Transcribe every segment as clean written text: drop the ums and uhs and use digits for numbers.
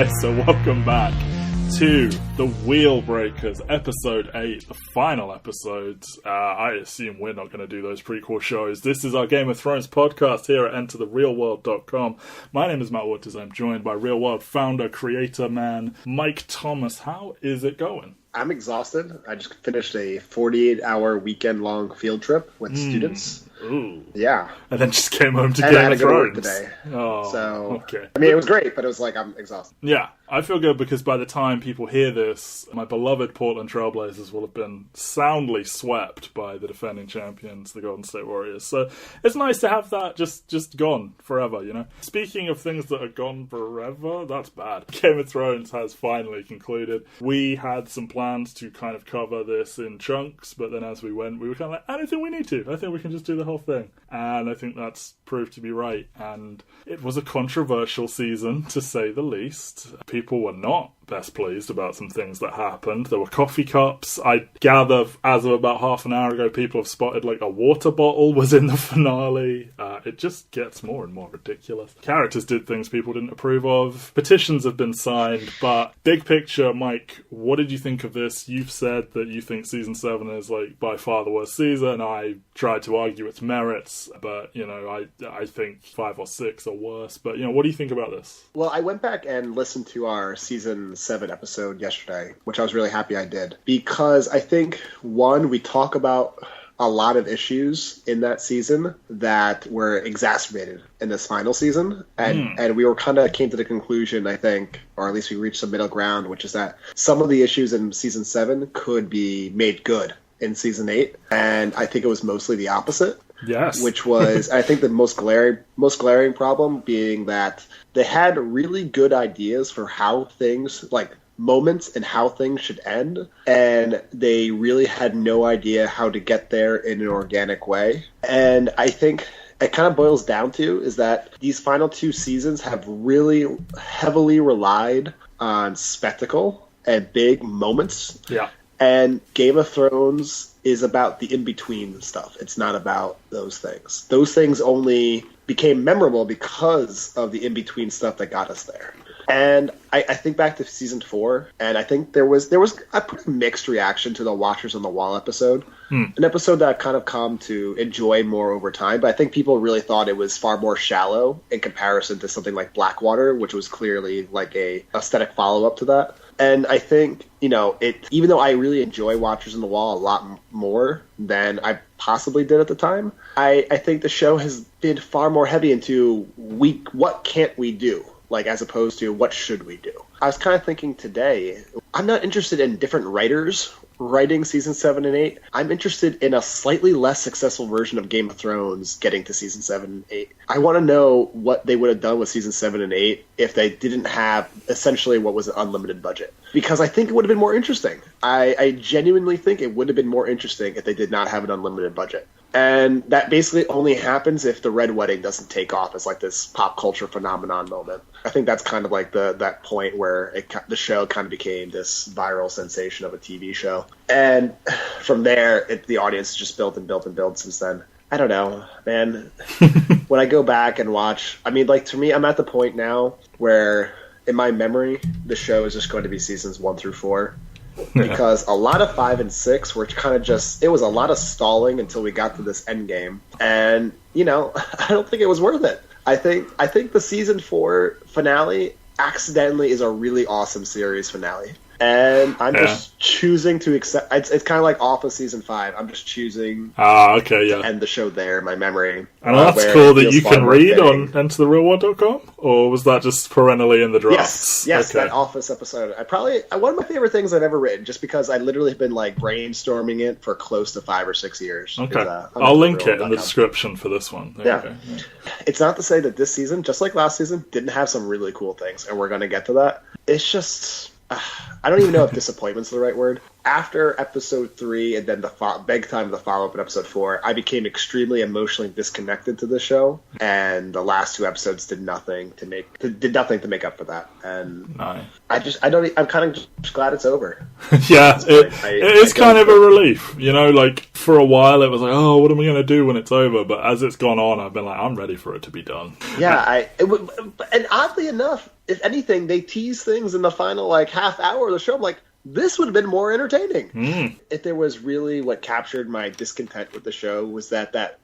So welcome back to The Wheel Breakers, episode 8, the final episode. I assume we're not going to do those prequel shows. This is our Game of Thrones podcast here at EnterTheRealWorld.com. My name is Matt Waters. I'm joined by Real World founder, creator, man, Mike Thomas. How is it going? I'm exhausted. I just finished a 48-hour weekend-long field trip with students. Ooh. Yeah. And then just came home to and Game of Thrones. I had to go to work today. Oh, so, okay. I mean, it was great, but it was like I'm exhausted. Yeah, I feel good because by the time people hear this, my beloved Portland Trailblazers will have been soundly swept by the defending champions, the Golden State Warriors. So it's nice to have that just gone forever, you know? Speaking of things that are gone forever, that's bad. Game of Thrones has finally concluded. We had some plans to kind of cover this in chunks, but then as we went, we were kind of like, I don't think we need to. I think we can just do the whole thing. And I think that's proved to be right. And it was a controversial season, to say the least. People were not best pleased about some things that happened. There were coffee cups. I gather, as of about half an hour ago, people have spotted like a water bottle was in the finale. It just gets more and more ridiculous. Characters did things people didn't approve of. Petitions have been signed. But big picture, Mike, what did you think of this? You've said that you think season 7 is like by far the worst season. I tried to argue its merits, but you know, I think 5 or 6 are worse. But you know, what do you think about this? Well, I went back and listened to our season 7 episode yesterday, which I was really happy I did, because I think, one, we talk about a lot of issues in that season that were exacerbated in this final season, and we were kind of came to the conclusion, I think, or at least we reached some middle ground, which is that some of the issues in season 7 could be made good in season 8, and I think it was mostly the opposite. Yes. Which was, I think, the most glaring problem being that they had really good ideas for how things, like moments and how things should end, and they really had no idea how to get there in an organic way. And I think it kind of boils down to is that these final 2 seasons have really heavily relied on spectacle and big moments. Yeah. And Game of Thrones is about the in-between stuff. It's not about those things. Those things only became memorable because of the in-between stuff that got us there. And I think back to season 4, and I think there was a pretty mixed reaction to the Watchers on the Wall episode. An episode that I've kind of come to enjoy more over time, but I think people really thought it was far more shallow in comparison to something like Blackwater, which was clearly like a aesthetic follow-up to that. And I think, you know, even though I really enjoy Watchers on the Wall a lot more than I possibly did at the time, I think the show has been far more heavy into what can't we do? Like, as opposed to what should we do? I was kind of thinking today, I'm not interested in different writers writing season 7 and 8. I'm interested in a slightly less successful version of Game of Thrones getting to season 7 and 8. I want to know what they would have done with season 7 and 8 if they didn't have essentially what was an unlimited budget. Because I think it would have been more interesting. I genuinely think it would have been more interesting if they did not have an unlimited budget. And that basically only happens if the Red Wedding doesn't take off as like this pop culture phenomenon moment. I think that's kind of like that point where the show kind of became this viral sensation of a TV show. And from there, the audience just built and built and built since then. I don't know, man. When I go back and watch, I mean, like, to me, I'm at the point now where, in my memory, the show is just going to be seasons 1 through 4. Because a lot of 5 and 6 were kind of just, it was a lot of stalling until we got to this end game. And, you know, I don't think it was worth it. I think the season 4 finale accidentally is a really awesome series finale. And I'm just choosing to accept. It's kind of like off of season 5. I'm just choosing to end the show there in my memory. And that's cool that you can read on EnterTheRealWorld.com? Or was that just perennially in the drafts? Yes, that Office episode. One of my favorite things I've ever written, just because I literally have been like brainstorming it for close to 5 or 6 years. Okay. I'll link it in the description for this one. Yeah. It's not to say that this season, just like last season, didn't have some really cool things, and we're going to get to that. It's just, I don't even know if disappointment's the right word. After episode 3 and then the big time of the follow-up in episode 4, I became extremely emotionally disconnected to the show, and the last 2 episodes did nothing to make up for that. And I'm kind of just glad it's over. Yeah, it is kind of a relief, you know. Like, for a while it was like, oh, what am I going to do when it's over? But as it's gone on, I've been like, I'm ready for it to be done. Yeah, and oddly enough, if anything, they tease things in the final like half hour of the show. I'm like, this would have been more entertaining. If there was really what captured my discontent with the show was that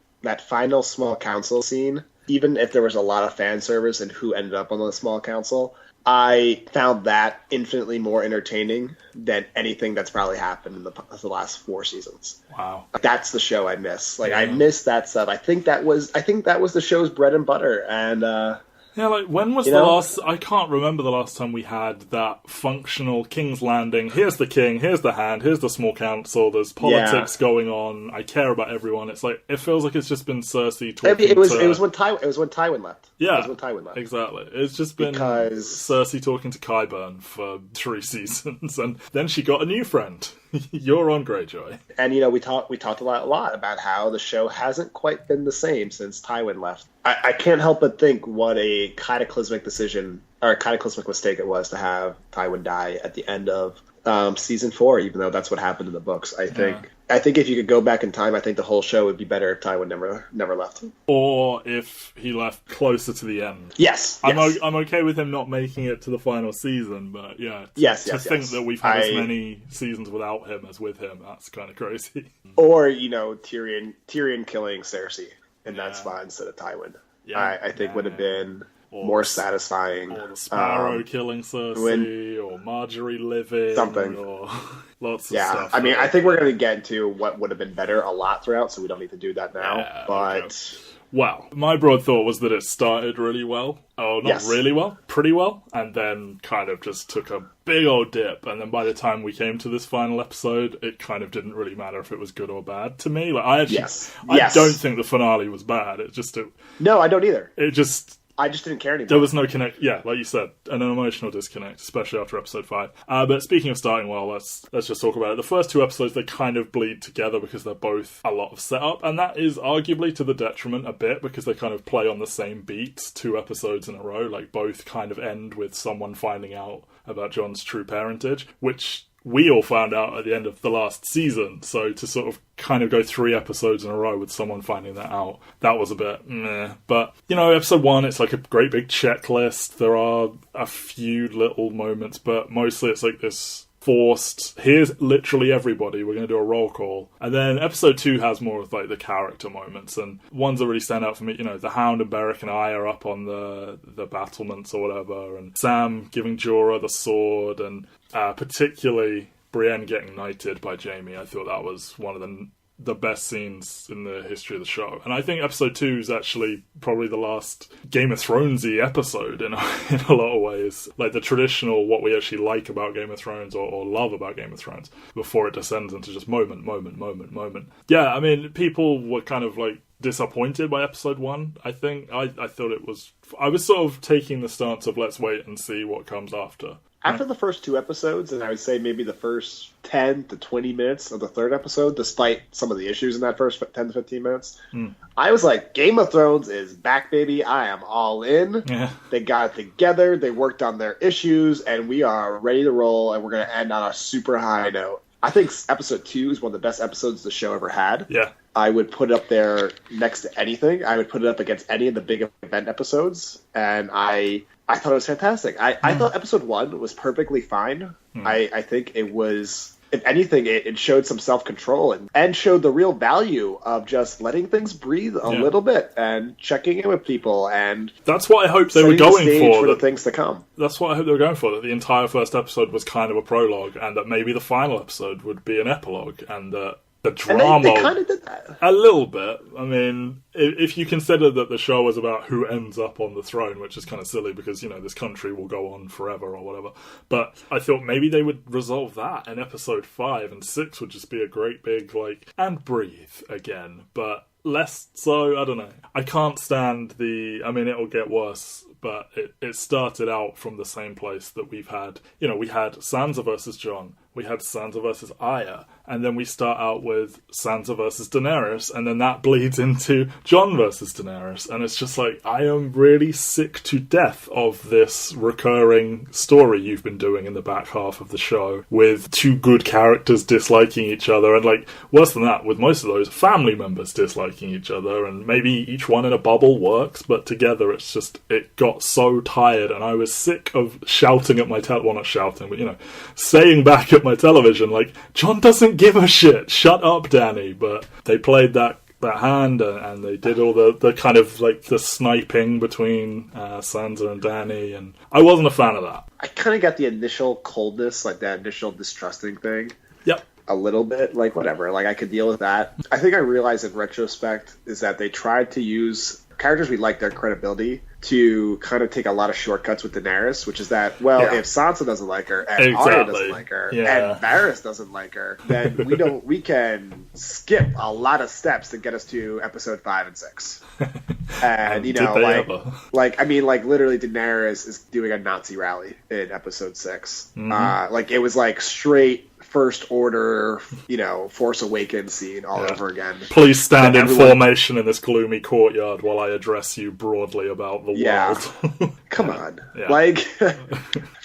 final small council scene. Even if there was a lot of fan service and who ended up on the small council, I found that infinitely more entertaining than anything that's probably happened in the last 4 seasons. Wow, that's the show I miss. Like I miss that stuff. I think that was the show's bread and butter. And yeah, like when was the last? I can't remember the last time we had that functional King's Landing. Here's the king, here's the hand, here's the small council. There's politics going on. I care about everyone. It's like it feels like it's just been Cersei talking. It was when Tywin left. Yeah, it was when Tywin left. Exactly. It's just been Cersei talking to Qyburn for 3 seasons, and then she got a new friend. Euron Greyjoy. And we talked a lot about how the show hasn't quite been the same since Tywin left. I can't help but think what a cataclysmic decision or a cataclysmic mistake it was to have Tywin die at the end of season 4, even though that's what happened in the books. I think if you could go back in time, I think the whole show would be better if Tywin never left. Or if he left closer to the end. Yes. I'm okay with him not making it to the final season, but yeah. To think that we've had as many seasons without him as with him, that's kind of crazy. Or, Tyrion killing Cersei in that spot instead of Tywin. Yeah. I think would have been more satisfying. Or the Sparrow killing Cersei, or Marjorie living. Something. Or lots of stuff. I mean, I think we're going to get into what would have been better a lot throughout, so we don't need to do that now. Yeah, but... Okay. Well, my broad thought was that it started really well. Oh, not really well, pretty well. And then kind of just took a big old dip. And then by the time we came to this final episode, it kind of didn't really matter if it was good or bad to me. Like, I don't think the finale was bad. No, I don't either. I just didn't care anymore. There was no connect. Yeah, like you said, an emotional disconnect, especially after episode 5. But speaking of starting well, let's just talk about it. The first 2 episodes, they kind of bleed together because they're both a lot of setup, and that is arguably to the detriment a bit because they kind of play on the same beats 2 episodes in a row. Like both kind of end with someone finding out about Jon's true parentage, which we all found out at the end of the last season. So to sort of kind of go 3 episodes in a row with someone finding that out, that was a bit meh. But, episode 1, it's like a great big checklist. There are a few little moments, but mostly it's like this forced, here's literally everybody, we're going to do a roll call. And then episode 2 has more of like the character moments, and ones that really stand out for me, the Hound and Beric and I are up on the battlements or whatever, and Sam giving Jorah the sword, and particularly Brienne getting knighted by Jaime. I thought that was one of the best scenes in the history of the show. And I think episode 2 is actually probably the last Game of Thrones-y episode in a lot of ways. Like the traditional, what we actually like about Game of Thrones or love about Game of Thrones before it descends into just moment. Yeah, I mean, people were kind of like disappointed by episode 1, I think. I thought I was sort of taking the stance of let's wait and see what comes after. After the first 2 episodes, and I would say maybe the first 10 to 20 minutes of the 3rd episode, despite some of the issues in that first 10 to 15 minutes, I was like, Game of Thrones is back, baby. I am all in. Yeah. They got it together. They worked on their issues, and we are ready to roll, and we're going to end on a super high note. I think episode 2 is one of the best episodes the show ever had. Yeah. I would put it up there next to anything. I would put it up against any of the big event episodes, and I thought it was fantastic. I thought episode 1 was perfectly fine. I think it was, if anything, it showed some self-control and showed the real value of just letting things breathe a little bit and checking in with people. And that's what I hoped they were going for the things to come. That's what I hope they were going for, that the entire first episode was kind of a prologue, and that maybe the final episode would be an epilogue, and that the drama... And they kind of did that. A little bit. I mean, if you consider that the show was about who ends up on the throne, which is kind of silly because, this country will go on forever or whatever. But I thought maybe they would resolve that in episode 5, and 6 would just be a great big, and breathe again. But less so, I don't know. I can't stand it'll get worse, but it started out from the same place that we've had. We had Sansa versus Jon, we had Sansa versus Arya, and then we start out with Sansa versus Daenerys, and then that bleeds into Jon versus Daenerys, and it's just like, I am really sick to death of this recurring story you've been doing in the back half of the show, with two good characters disliking each other, and like, worse than that, with most of those, family members disliking each other, and maybe each one in a bubble works, but together it's just, it got so tired, and I was sick of shouting at my well, not shouting, but, you know, saying back at my television, like, Jon doesn't give a shit, shut up, Danny. But they played that hand, and they did all the kind of like the sniping between Sansa and Danny, and I wasn't a fan of that. I kind of got the initial coldness, like that initial distrusting thing. Yep. A little bit, like whatever, like I could deal with that. I think I realized in retrospect is that they tried to use characters we like their credibility to kind of take a lot of shortcuts with Daenerys, which is that, well, if Sansa doesn't like her, and Arya doesn't like her, and Varys doesn't like her, then we can skip a lot of steps to get us to episode 5 and 6. And, you know, I mean, literally Daenerys is doing a Nazi rally in episode 6. Mm-hmm. Like, it was like straight First Order, you know, Force Awakens scene all over again. Please stand in formation in this gloomy courtyard while I address you broadly about the world. Come on. Yeah. Like,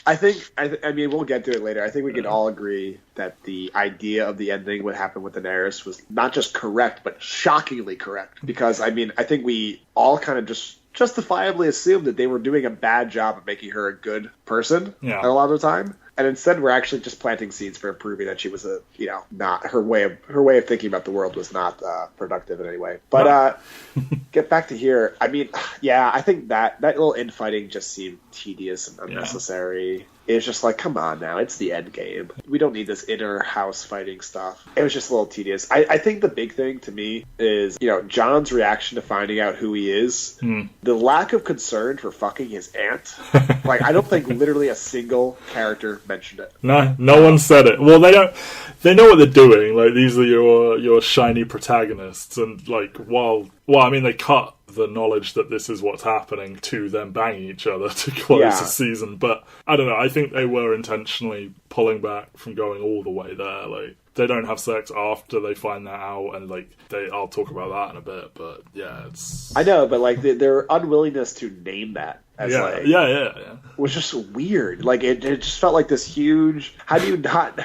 I mean, we'll get to it later. I think we can all agree that the idea of the ending, what happened with Daenerys, was not just correct, but shockingly correct. Because, I mean, I think we all kind of just justifiably assumed that they were doing a bad job of making her a good person a lot of the time. And instead, we're actually just planting seeds for proving that she was not her way of thinking about the world was not productive in any way. But get back to here. I mean, I think that little infighting just seemed tedious and unnecessary. It's just like, come on now, it's the end game. We don't need this inner house fighting stuff. It was just a little tedious. I think the big thing to me is, you know, Jon's reaction to finding out who he is. The lack of concern for fucking his aunt. Like, I don't think literally a single character mentioned it. No one said it. Well, they know what they're doing. Like, these are your shiny protagonists, and like, I mean, they cut the knowledge that this is what's happening to them banging each other to close the season, but I don't know, I think they were intentionally pulling back from going all the way there. Like, they don't have sex after they find that out, and like, I'll talk about that in a bit, but it's... I know, but like, their unwillingness to name that as was just weird. Like, it just felt like this huge, how do you not,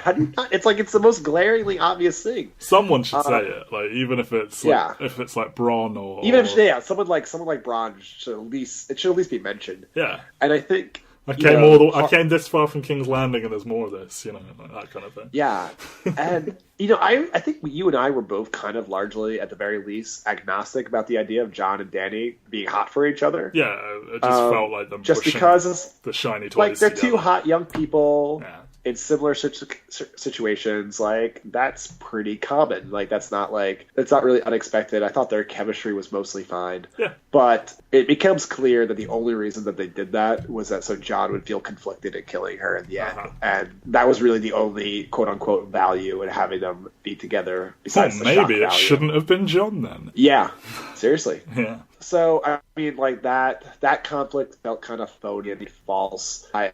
it's like, it's the most glaringly obvious thing. Someone should say it, like, even if it's like, if it's like Bronn or... Even if, someone like Bronn should at least be mentioned. Yeah. And I think... I came this far from King's Landing, and there's more of this, you know, like that kind of thing. Yeah, and you know, I think you and I were both kind of largely, at the very least, agnostic about the idea of Jon and Dany being hot for each other. Yeah, it just felt like them just because the shiny toys. Like, they're together. Two hot young people. Yeah. In similar situations, like, that's pretty common. Like, that's not really unexpected. I thought their chemistry was mostly fine. Yeah. But it becomes clear that the only reason that they did that was that so Jon would feel conflicted at killing her in the end. And that was really the only quote-unquote value in having them be together. Besides maybe it shouldn't have been Jon then. Yeah. Seriously. Yeah. So, I mean, like, that conflict felt kind of phony and false. I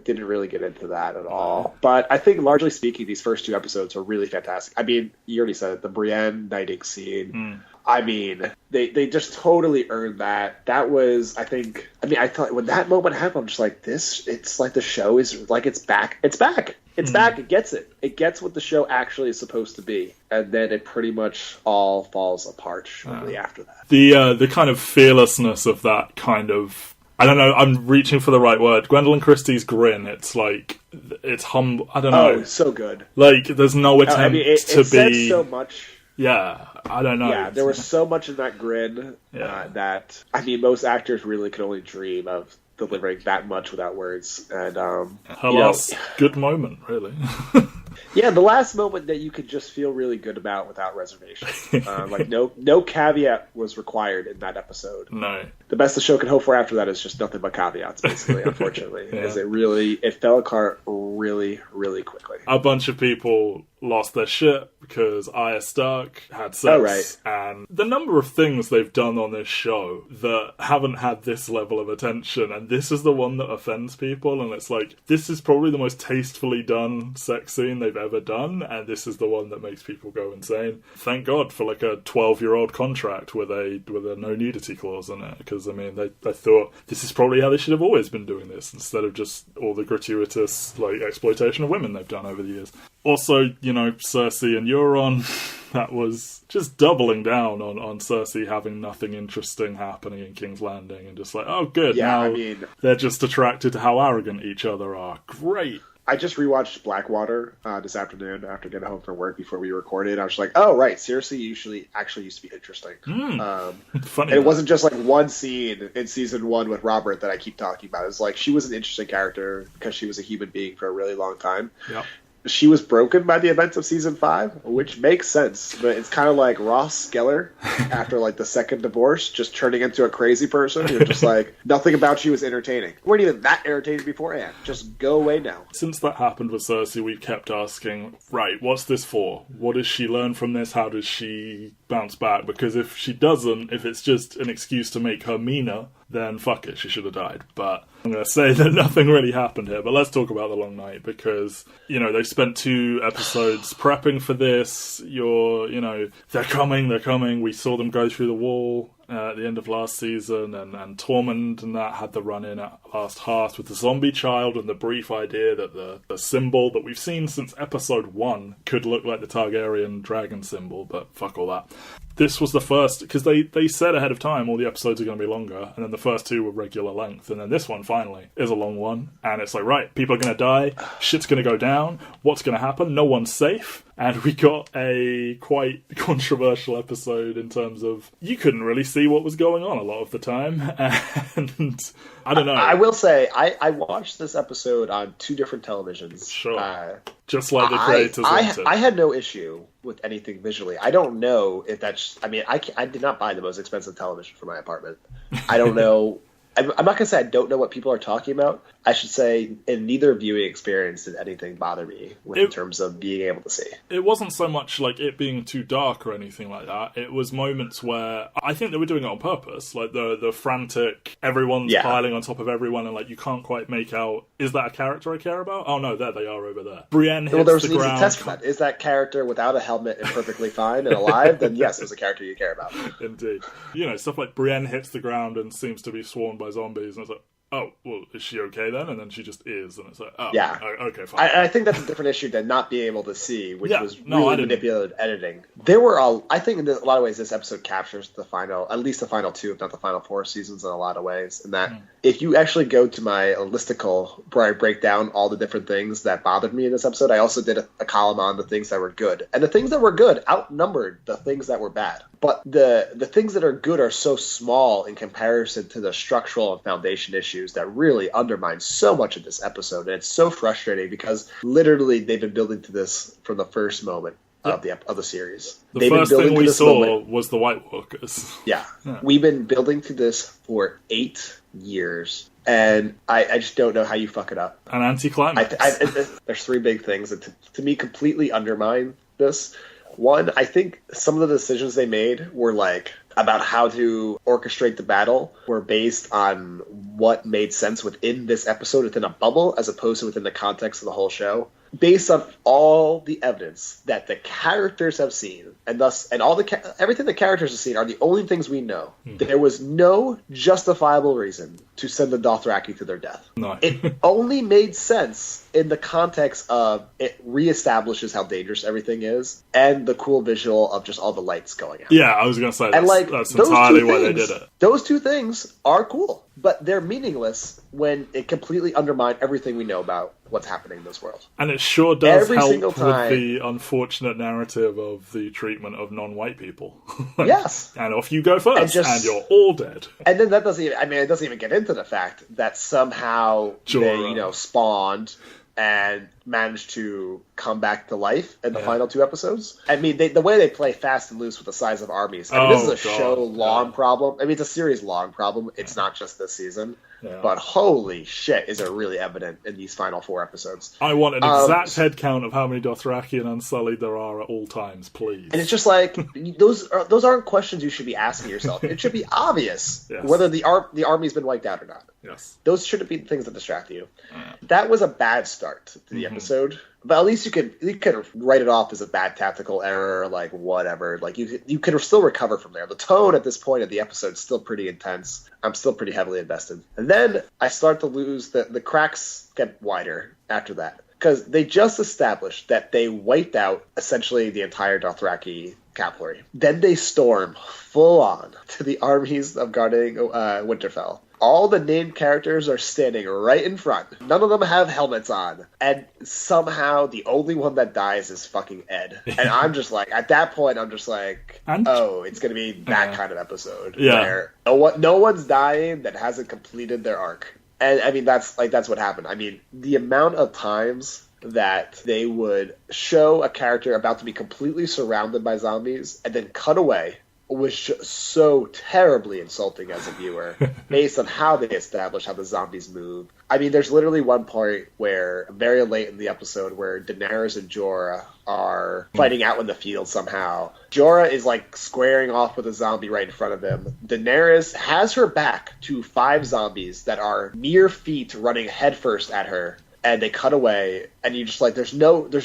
didn't really get into that at all. But I think, largely speaking, these first two episodes are really fantastic. I mean, you already said it, the Brienne knighting scene. I mean, they just totally earned that. That was, I thought when that moment happened, I'm just like, it's like the show is, like, it's back. It's back. It's back. It gets it. It gets what the show actually is supposed to be. And then it pretty much all falls apart shortly after that. The kind of fearlessness of that kind of... I don't know, I'm reaching for the right word. Gwendolyn Christie's grin, it's like... It's humble... I don't know. Oh, so good. Like, there's no attempt to be... It said so much... Yeah, I don't know. Yeah, there was so much in that grin that... I mean, most actors really could only dream of delivering that much without words. And her last good moment, really. Yeah, the last moment that you could just feel really good about without reservation. Like, no caveat was required in that episode. No. The best the show could hope for after that is just nothing but caveats, basically, unfortunately. Because it fell apart really, really quickly. A bunch of people lost their shit because Arya Stark had sex, and the number of things they've done on this show that haven't had this level of attention, and this is the one that offends people, and it's like, this is probably the most tastefully done sex scene they've ever done, and this is the one that makes people go insane. Thank God for like a 12-year-old contract with a no nudity clause in it, because I mean, they thought this is probably how they should have always been doing this, instead of just all the gratuitous like exploitation of women they've done over the years. Also, you know, Cersei and Euron, that was just doubling down on Cersei having nothing interesting happening in King's Landing, and just like, oh good, now they're just attracted to how arrogant each other are. Great. I just rewatched Blackwater this afternoon after getting home from work before we recorded. I was like, oh, right, Cersei actually used to be interesting. Funny. And it wasn't just like one scene in season 1 with Robert that I keep talking about. It was like, she was an interesting character because she was a human being for a really long time. Yep. She was broken by the events of season 5, which makes sense, but it's kind of like Ross Geller after like the second divorce, just turning into a crazy person. You're just like, nothing about you is entertaining. You weren't even that entertaining beforehand. Just go away now. Since that happened with Cersei, we've kept asking, right, what's this for? What does she learn from this? How does she bounce back? Because if she doesn't, if it's just an excuse to make her meaner, then fuck it, she should have died. But I'm going to say that nothing really happened here. But let's talk about The Long Night, because, you know, they spent 2 episodes prepping for this. They're coming. We saw them go through the wall at the end of last season, and Tormund and that had the run-in at Last Hearth with the zombie child, and the brief idea that the symbol that we've seen since episode 1 could look like the Targaryen dragon symbol, but fuck all that. This was the first, because they said ahead of time all the episodes are going to be longer, and then the first 2 were regular length, and then this one finally is a long one, and it's like, right, people are going to die, shit's going to go down, what's going to happen, no one's safe, and we got a quite controversial episode in terms of, you couldn't really see what was going on a lot of the time, and I don't know. I will say, I watched this episode on 2 different televisions. Sure. Just like the creators wanted. I had no issue with anything visually. I don't know if that's... I mean, I did not buy the most expensive television for my apartment. I don't know... I'm not going to say I don't know what people are talking about. I should say in neither viewing experience did anything bother me in terms of being able to see. It wasn't so much like it being too dark or anything like that. It was moments where I think they were doing it on purpose. Like the frantic, everyone's piling on top of everyone, and like you can't quite make out, is that a character I care about? Oh no, there they are over there. Brienne hits there was the an ground. Easy test for that. Is that character without a helmet and perfectly fine and alive? Then yes, it's a character you care about. Indeed. You know, stuff like Brienne hits the ground and seems to be swarmed by zombies, and it's like, oh, well, is she okay then? And then she just is, and it's like, oh, yeah, okay, fine. I think that's a different issue than not being able to see, which was really manipulated editing. I think in a lot of ways this episode captures at least the final 2, if not the final 4 seasons in a lot of ways, in that if you actually go to my listicle where I break down all the different things that bothered me in this episode, I also did a column on the things that were good. And the things that were good outnumbered the things that were bad. But the things that are good are so small in comparison to the structural and foundation issues that really undermine so much of this episode. And it's so frustrating because literally they've been building to this from the first moment of the series. The first thing we saw was the White Walkers. Yeah. We've been building to this for 8 years. And I just don't know how you fuck it up. An anticlimax. There's 3 big things that to me completely undermine this. One, I think some of the decisions they made were like about how to orchestrate the battle were based on what made sense within this episode, within a bubble, as opposed to within the context of the whole show. Based on all the evidence that the characters have seen, and everything the characters have seen are the only things we know. There was no justifiable reason to send the Dothraki to their death. No. It only made sense in the context of it reestablishes how dangerous everything is, and the cool visual of just all the lights going out. Yeah, I was going to say that's entirely why they did it. Those 2 things are cool, but they're meaningless when it completely undermines everything we know about what's happening in this world. And it sure does help with the unfortunate narrative of the treatment of non-white people. Yes. And off you go first, and you're all dead. And then it doesn't even get into the fact that somehow they, spawned and managed to come back to life in the final 2 episodes. I mean, the way they play fast and loose with the size of armies. I mean, this is a show long problem. I mean, it's a series long problem. It's not just this season. but holy shit, is it really evident in these final 4 episodes. I want an exact head count of how many Dothraki and Unsullied there are at all times, please. And it's just like, those aren't questions you should be asking yourself. It should be obvious whether the army's been wiped out or not. Yes. Those shouldn't be the things that distract you. That was a bad start to the episode. But at least you could write it off as a bad tactical error, like whatever. Like you could still recover from there. The tone at this point of the episode is still pretty intense. I'm still pretty heavily invested. And then I start to lose the cracks get wider after that. Because they just established that they wiped out essentially the entire Dothraki cavalry. Then they storm full on to the armies of guarding Winterfell. All the named characters are standing right in front. None of them have helmets on. And somehow the only one that dies is fucking Ed. And I'm just like, at that point, I'm just like, it's going to be that kind of episode. Where no one's dying that hasn't completed their arc. And I mean, that's what happened. I mean, the amount of times that they would show a character about to be completely surrounded by zombies and then cut away was just so terribly insulting as a viewer based on how they establish how the zombies move. I mean, there's literally one point where, very late in the episode, where Daenerys and Jorah are fighting out in the field somehow. Jorah is, like, squaring off with a zombie right in front of him. Daenerys has her back to 5 zombies that are mere feet running headfirst at her. And they cut away, and you just like, there's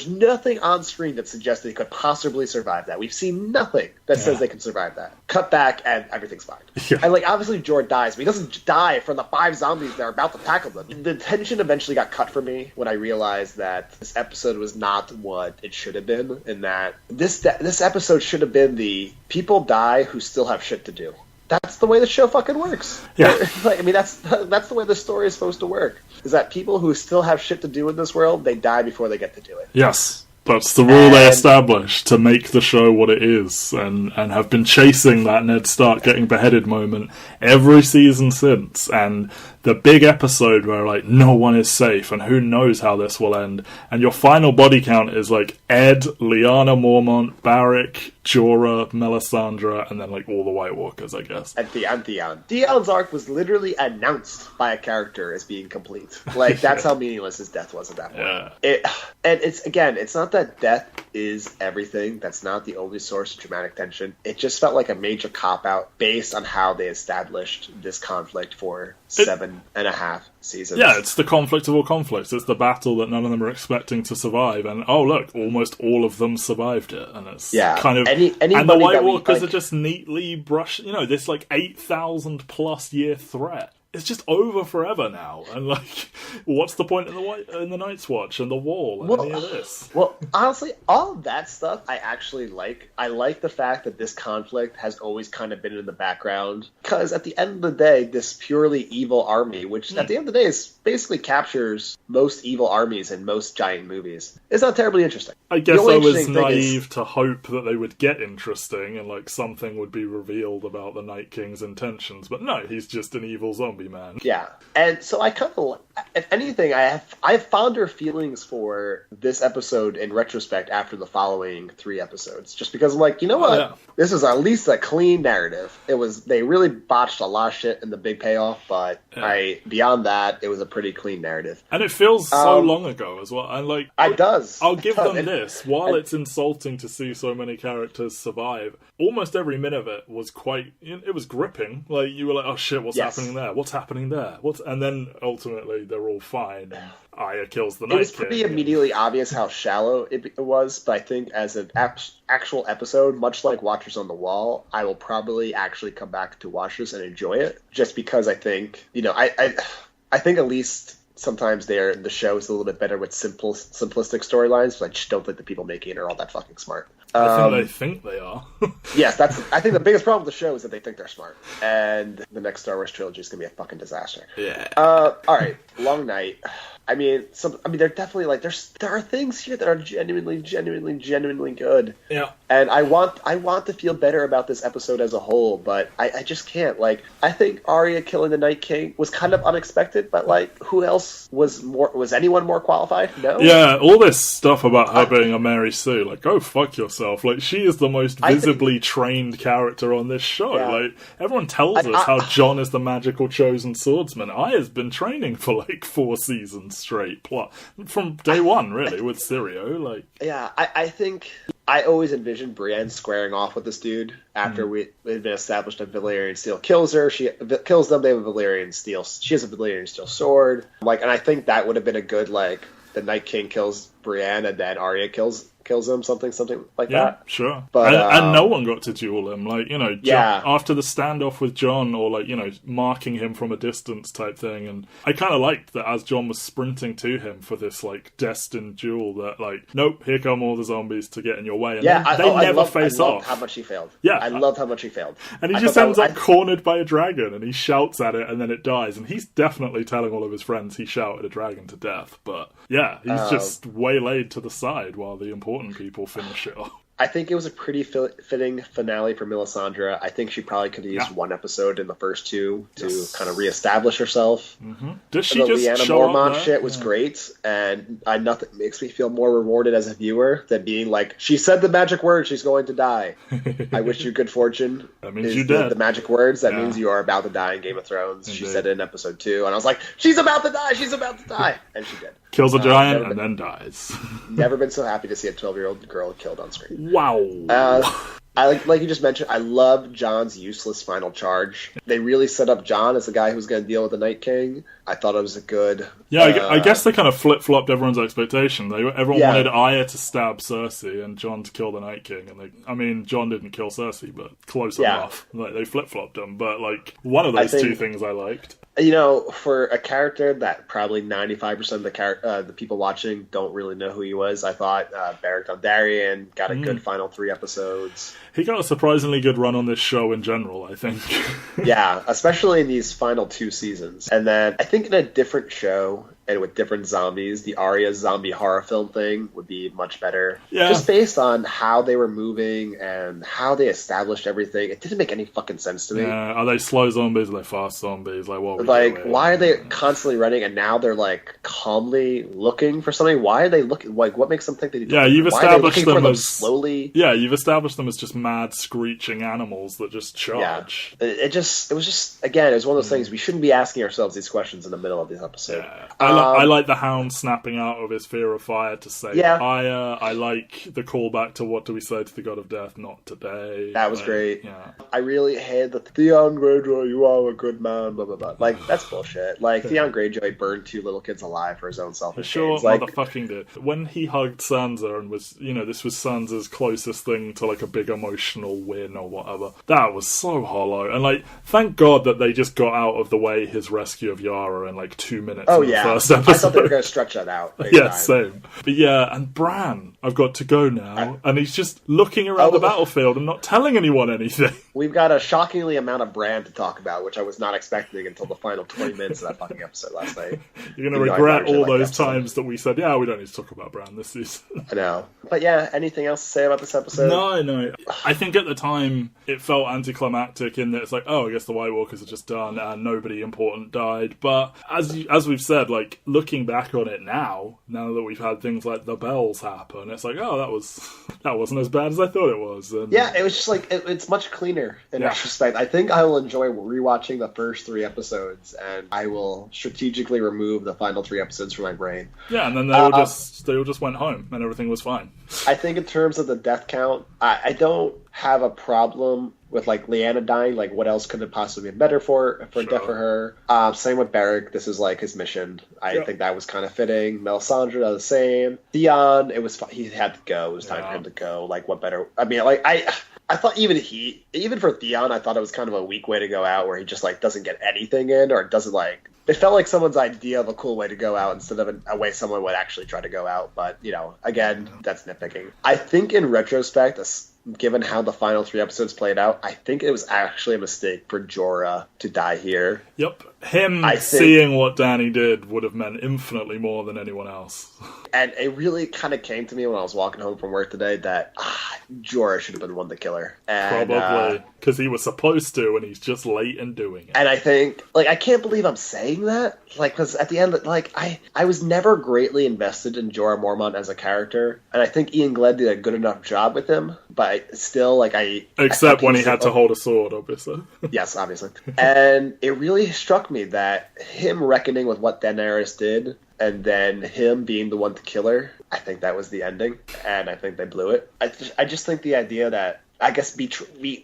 nothing on screen that suggests they could possibly survive that. We've seen nothing that says they can survive that. Cut back, and everything's fine. Yeah. And like, obviously Jorah dies, but he doesn't die from the 5 zombies that are about to tackle them. The tension eventually got cut for me when I realized that this episode was not what it should have been, and that this episode should have been the people die who still have shit to do. That's the way the show fucking works. Yeah. Like, I mean, that's the way the story is supposed to work. Is that people who still have shit to do in this world, they die before they get to do it. Yes. That's the rule they established to make the show what it is, and have been chasing that Ned Stark getting beheaded moment every season since. And the big episode where, like, no one is safe and who knows how this will end. And your final body count is, like, Ed, Lyanna Mormont, Barrick, Jorah, Melisandre, and then, like, all the White Walkers, I guess. And Theon. Theon's arc was literally announced by a character as being complete. Like, that's how meaningless his death was at that point. Yeah. And it's not that death is everything. That's not the only source of dramatic tension. It just felt like a major cop-out based on how they established this conflict for 7.5 seasons. Yeah, it's the conflict of all conflicts. It's the battle that none of them are expecting to survive. And, oh, look, almost all of them survived it. And it's kind of... and the White Walkers are just neatly brushed... You know, this, like, 8,000-plus year threat. It's just over forever now, and like, what's the point in the Night's Watch and the Wall and any of this? Well, honestly, all of that stuff I actually like. I like the fact that this conflict has always kind of been in the background, because at the end of the day, this purely evil army, which at the end of the day is basically captures most evil armies in most giant movies, is not terribly interesting. I guess I was naive to hope that they would get interesting and like something would be revealed about the Night King's intentions, but no, he's just an evil zombie man. Yeah, and so I kind of, if anything, I have fonder feelings for this episode in retrospect after the following 3 episodes, just because I'm like, you know what, this is at least a clean narrative. They really botched a lot of shit in the big payoff, but beyond that, it was a pretty clean narrative. And it feels so long ago as well. And like, it does. I'll give them this. While it's insulting to see so many characters survive, almost every minute of it was it was gripping. Like, you were like, oh shit, what's happening there? What's happening there? And then ultimately they're all fine. And Arya kills the Night King. It was pretty immediately obvious how shallow it was, but I think as an actual episode, much like Watchers on the Wall, I will probably actually come back to watch this and enjoy it, just because I think, I think at least sometimes the show is a little bit better with simplistic storylines, but I just don't think the people making it are all that fucking smart. I think they are. Yes, I think the biggest problem with the show is that they think they're smart, and the next Star Wars trilogy is going to be a fucking disaster. Yeah. All right, Long Night. I mean, they're definitely like there are things here that are genuinely good. Yeah. And I want to feel better about this episode as a whole, but I just can't. Like, I think Arya killing the Night King was kind of unexpected, but like, who else was anyone more qualified? No. Yeah, all this stuff about her being a Mary Sue, like, go fuck yourself. herself. Like, she is the most visibly trained character on this show. Yeah. Like, everyone tells us how Jon is the magical chosen swordsman. Aya's been training for like 4 seasons straight, from day one, really, with Syrio. Like, yeah, I think I always envisioned Brienne squaring off with this dude after it had been established that Valyrian steel kills her. She kills them. They have a Valyrian steel. She has a Valyrian steel sword. Like, and I think that would have been a good, like, the Night King kills Brienne and then Arya kills him, something like that. Yeah, sure. But, and no one got to duel him. Like, you know, Yeah. after the standoff with Jon, or like, you know, marking him from a distance type thing. And I kind of liked that as Jon was sprinting to him for this, like, destined duel, that, like, nope, here come all the zombies to get in your way. And they never face off. I loved how much he failed. Yeah. I loved how much he failed. And he just ends up cornered by a dragon, and he shouts at it, and then it dies. And he's definitely telling all of his friends he shouted a dragon to death. But yeah, he's just waylaid to the side while the important people finish it off. I think it was a pretty fitting finale for Melisandre. I think she probably could have used one episode in the first 2 to kind of reestablish herself. Mm-hmm. Does she the just Lyanna show Mormont up there? shit was great, and nothing makes me feel more rewarded as a viewer than being like, she said the magic word, she's going to die. I wish you good fortune. That means you did. The magic words, that means you are about to die in Game of Thrones. Indeed. She said it in episode 2, and I was like, she's about to die, she's about to die. And she did. Kills a giant and then dies. Never been so happy to see a 12-year-old girl killed on screen. Wow. I like you just mentioned, I love Jon's useless final charge. They really set up Jon as the guy who's going to deal with the Night King. I thought it was a good... Yeah, I guess they kind of flip-flopped everyone's expectation. Everyone wanted Arya to stab Cersei and Jon to kill the Night King. And Jon didn't kill Cersei, but close enough. Like, they flip-flopped him. But, like, one of those two things I liked. You know, for a character that probably 95% of the people watching don't really know who he was, I thought Beric Dondarrion got a good final 3 episodes. He got a surprisingly good run on this show in general, I think. Yeah, especially in these final 2 seasons. And then I think in a different show and with different zombies, the Arya zombie horror film thing would be much better. Yeah. Just based on how they were moving and how they established everything. It didn't make any fucking sense to me. Yeah, are they slow zombies? Are they fast zombies? Like, what? Why are they constantly running and now they're like calmly looking for something? Why are they looking? Like, what makes them think they need to? Yeah, you've established them as slowly. Yeah, you've established them as just mad screeching animals that just charge. Yeah. It was just again, it was one of those things we shouldn't be asking ourselves these questions in the middle of this episode. Yeah. I like the Hound snapping out of his fear of fire to say Arya. I like the callback to what do we say to the God of Death? Not today. That was great. Yeah. I really hate the Theon Greyjoy, you are a good man, blah blah blah. Like, that's bullshit. Like, Theon Greyjoy burned 2 little kids alive for his own selfish sure, gains. Like, motherfucking did. When he hugged Sansa and was, this was Sansa's closest thing to like a big emotional win or whatever. That was so hollow. And like, thank God that they just got out of the way his rescue of Yara in like 2 minutes in the first episode. I thought they were going to stretch that out. Yeah, same. But yeah, and Bran, I've got to go now. And he's just looking around the battlefield and not telling anyone anything. We've got a shockingly amount of Bran to talk about, which I was not expecting until the final 20 minutes of that fucking episode last night. You're going to regret all those times that we said, yeah, we don't need to talk about Bran this season. I know. But yeah, anything else to say about this episode? No. I think at the time it felt anticlimactic in that it's like, oh, I guess the White Walkers are just done and nobody important died. But as we've said, like, looking back on it now that we've had things like the bells happen, it's like, oh, that wasn't as bad as I thought it was. And yeah, it was just like, it's much cleaner in retrospect. I think I will enjoy rewatching the first 3 episodes, and I will strategically remove the final 3 episodes from my brain. Yeah, and then they all just went home and everything was fine. I think in terms of the death count, I don't have a problem with like Lyanna dying. Like, what else could it possibly be better for death for her? Same with Beric. This is like his mission. I think that was kind of fitting. Melisandre, the same. Theon, he had to go. It was time for him to go. Like, what better? I mean, like I thought even for Theon, I thought it was kind of a weak way to go out, where he just like doesn't get anything in, or doesn't like. It felt like someone's idea of a cool way to go out instead of a way someone would actually try to go out. But, again, that's nitpicking. I think in retrospect, given how the final 3 episodes played out, I think it was actually a mistake for Jorah to die here. Yep. Him seeing what Danny did would have meant infinitely more than anyone else. And it really kind of came to me when I was walking home from work today that Jorah should have been the one to kill her. And, probably. Because he was supposed to, and he's just late in doing it. And I think, like, I can't believe I'm saying that. Like, because at the end, like, I was never greatly invested in Jorah Mormont as a character. And I think Ian Glenn did a good enough job with him. But still, like, Except when he had to hold a sword, obviously. Yes, obviously. And it really struck me that him reckoning with what Daenerys did, and then him being the one to kill her, I think that was the ending, and I think they blew it. I just think the idea that, I guess,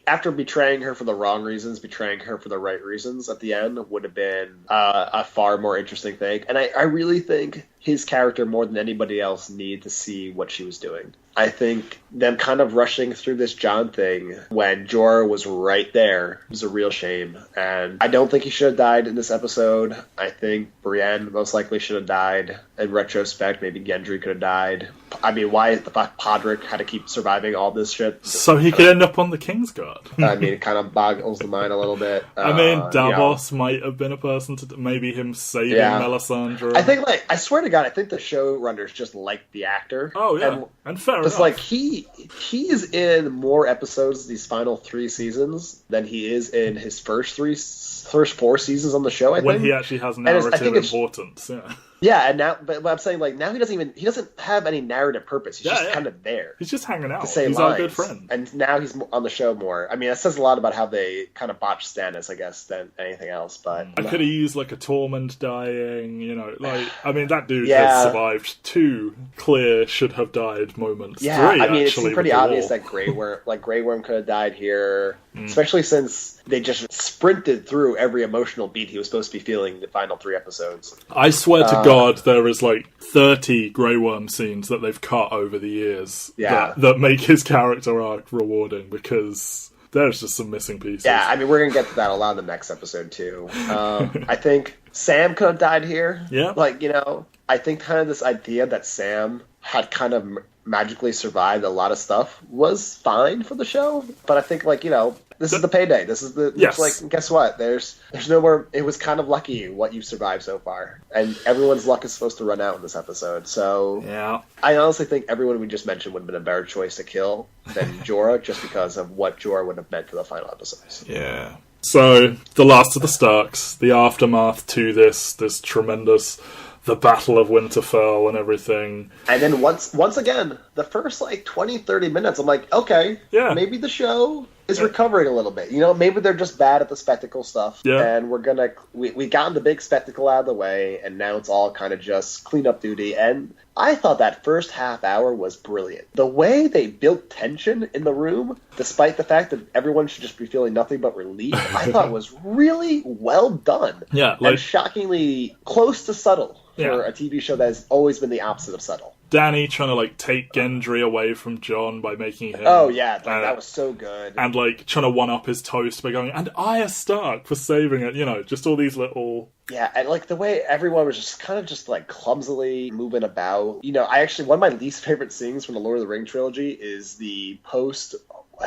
after betraying her for the wrong reasons, betraying her for the right reasons at the end would have been a far more interesting thing. And I really think his character, more than anybody else, needed to see what she was doing. I think them kind of rushing through this Jon thing when Jorah was right there was a real shame. And I don't think he should have died in this episode. I think Brienne most likely should have died. In retrospect, maybe Gendry could have died. I mean, why the fuck Podrick had to keep surviving all this shit? So he could end up on the Kingsguard. I mean, it kind of boggles the mind a little bit. I mean, Davos might have been a person to... Maybe him saving Melisandre. I think, like, I swear to God, I think the showrunners just liked the actor. Oh, yeah. And fair enough. It's like, he is in more episodes these final 3 seasons than he is in his first 4 seasons on the show, I think. When he actually has narrative importance, yeah. Yeah, and now, but I'm saying, like, now he doesn't have any narrative purpose. He's just kind of there. He's just hanging out. He's lines. Our good friend. And now he's on the show more. I mean, it says a lot about how they kind of botched Stannis, I guess, than anything else, but... I could have used, like, a Tormund dying, you know, like, I mean, that dude has survived 2 clear should-have-died moments. Yeah, 3, I mean, actually, it's pretty obvious that Grey Worm could have died here, especially since they just sprinted through every emotional beat he was supposed to be feeling the final 3 episodes. I swear to God, there is like 30 Grey Worm scenes that they've cut over the years that make his character arc rewarding, because there's just some missing pieces. Yeah, I mean, we're going to get to that a lot in the next episode, too. I think Sam could have died here. Yeah. Like, you know, I think kind of this idea that Sam had kind of magically survived a lot of stuff was fine for the show, but I think, like, you know, this is the payday. This is the like, guess what? There's no more. It was kind of lucky what you've survived so far, and everyone's luck is supposed to run out in this episode. So yeah, I honestly think everyone we just mentioned would have been a better choice to kill than Jorah, just because of what Jorah would have meant for the final episodes. Yeah. So the last of the Starks, the aftermath to this tremendous. The Battle of Winterfell and everything. And then once again, the first like 20-30 minutes, I'm like, okay, maybe the show is recovering a little bit. You know, maybe they're just bad at the spectacle stuff. Yeah. And we gotten the big spectacle out of the way, and now it's all kind of just cleanup duty. And I thought that first half hour was brilliant. The way they built tension in the room, despite the fact that everyone should just be feeling nothing but relief, I thought was really well done. Yeah. And shockingly close to subtle for a TV show that has always been the opposite of subtle. Danny trying to, like, take Gendry away from Jon by making him... Oh, yeah, that was so good. And, like, trying to one-up his toast by going, and Arya Stark for saving it, you know, just all these little... Yeah, and, like, the way everyone was just kind of just, like, clumsily moving about. You know, one of my least favorite scenes from the Lord of the Rings trilogy is the post...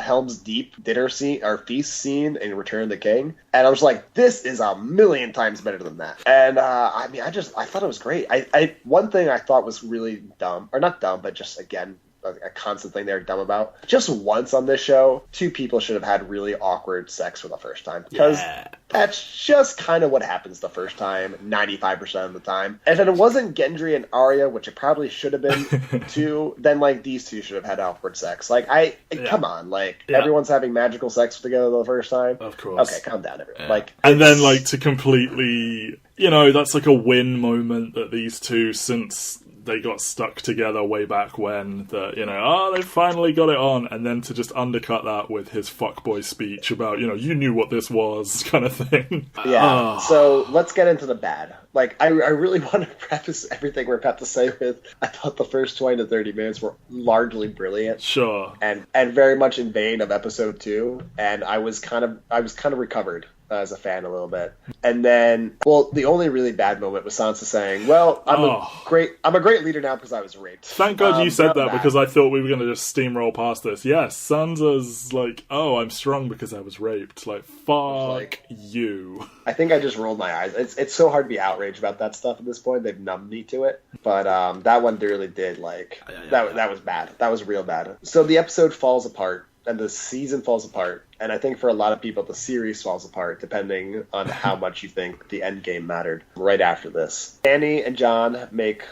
Helm's Deep dinner scene or feast scene in Return of the King, and I was like, this is a million times better than that. And I mean, I thought it was great. I one thing I thought was really dumb, or not dumb, but just again a constant thing they're dumb about. Just once on this show, 2 people should have had really awkward sex for the first time, because that's just kind of what happens the first time, 95% of the time. And if it wasn't Gendry and Arya, which it probably should have been too, then like these 2 should have had awkward sex. Like come on, like everyone's having magical sex together the first time. Of course. Okay, calm down, everyone. Like, and then like to completely, you know, that's like a win moment that these 2, since they got stuck together way back when, that, you know, they finally got it on, and then to just undercut that with his fuckboy speech about, you know, you knew what this was, kind of thing. Yeah, so let's get into the bad. Like, I really want to preface everything we're about to say with, I thought the first 20 to 30 minutes were largely brilliant. Sure. And very much in vein of episode 2, and I was kind of recovered as a fan a little bit. And then, well, the only really bad moment was Sansa saying, well, I'm a great leader now because I was raped. Thank God you said that, because I thought we were going to just steamroll past this. Yes, Sansa's like, oh, I'm strong because I was raped. Like, fuck you. I think I just rolled my eyes. It's so hard to be outraged about that stuff at this point. They've numbed me to it. But that one really did, like, that was bad. That was real bad. So the episode falls apart, and the season falls apart. And I think for a lot of people, the series falls apart, depending on how much you think the end game mattered right after this. Dany and Jon make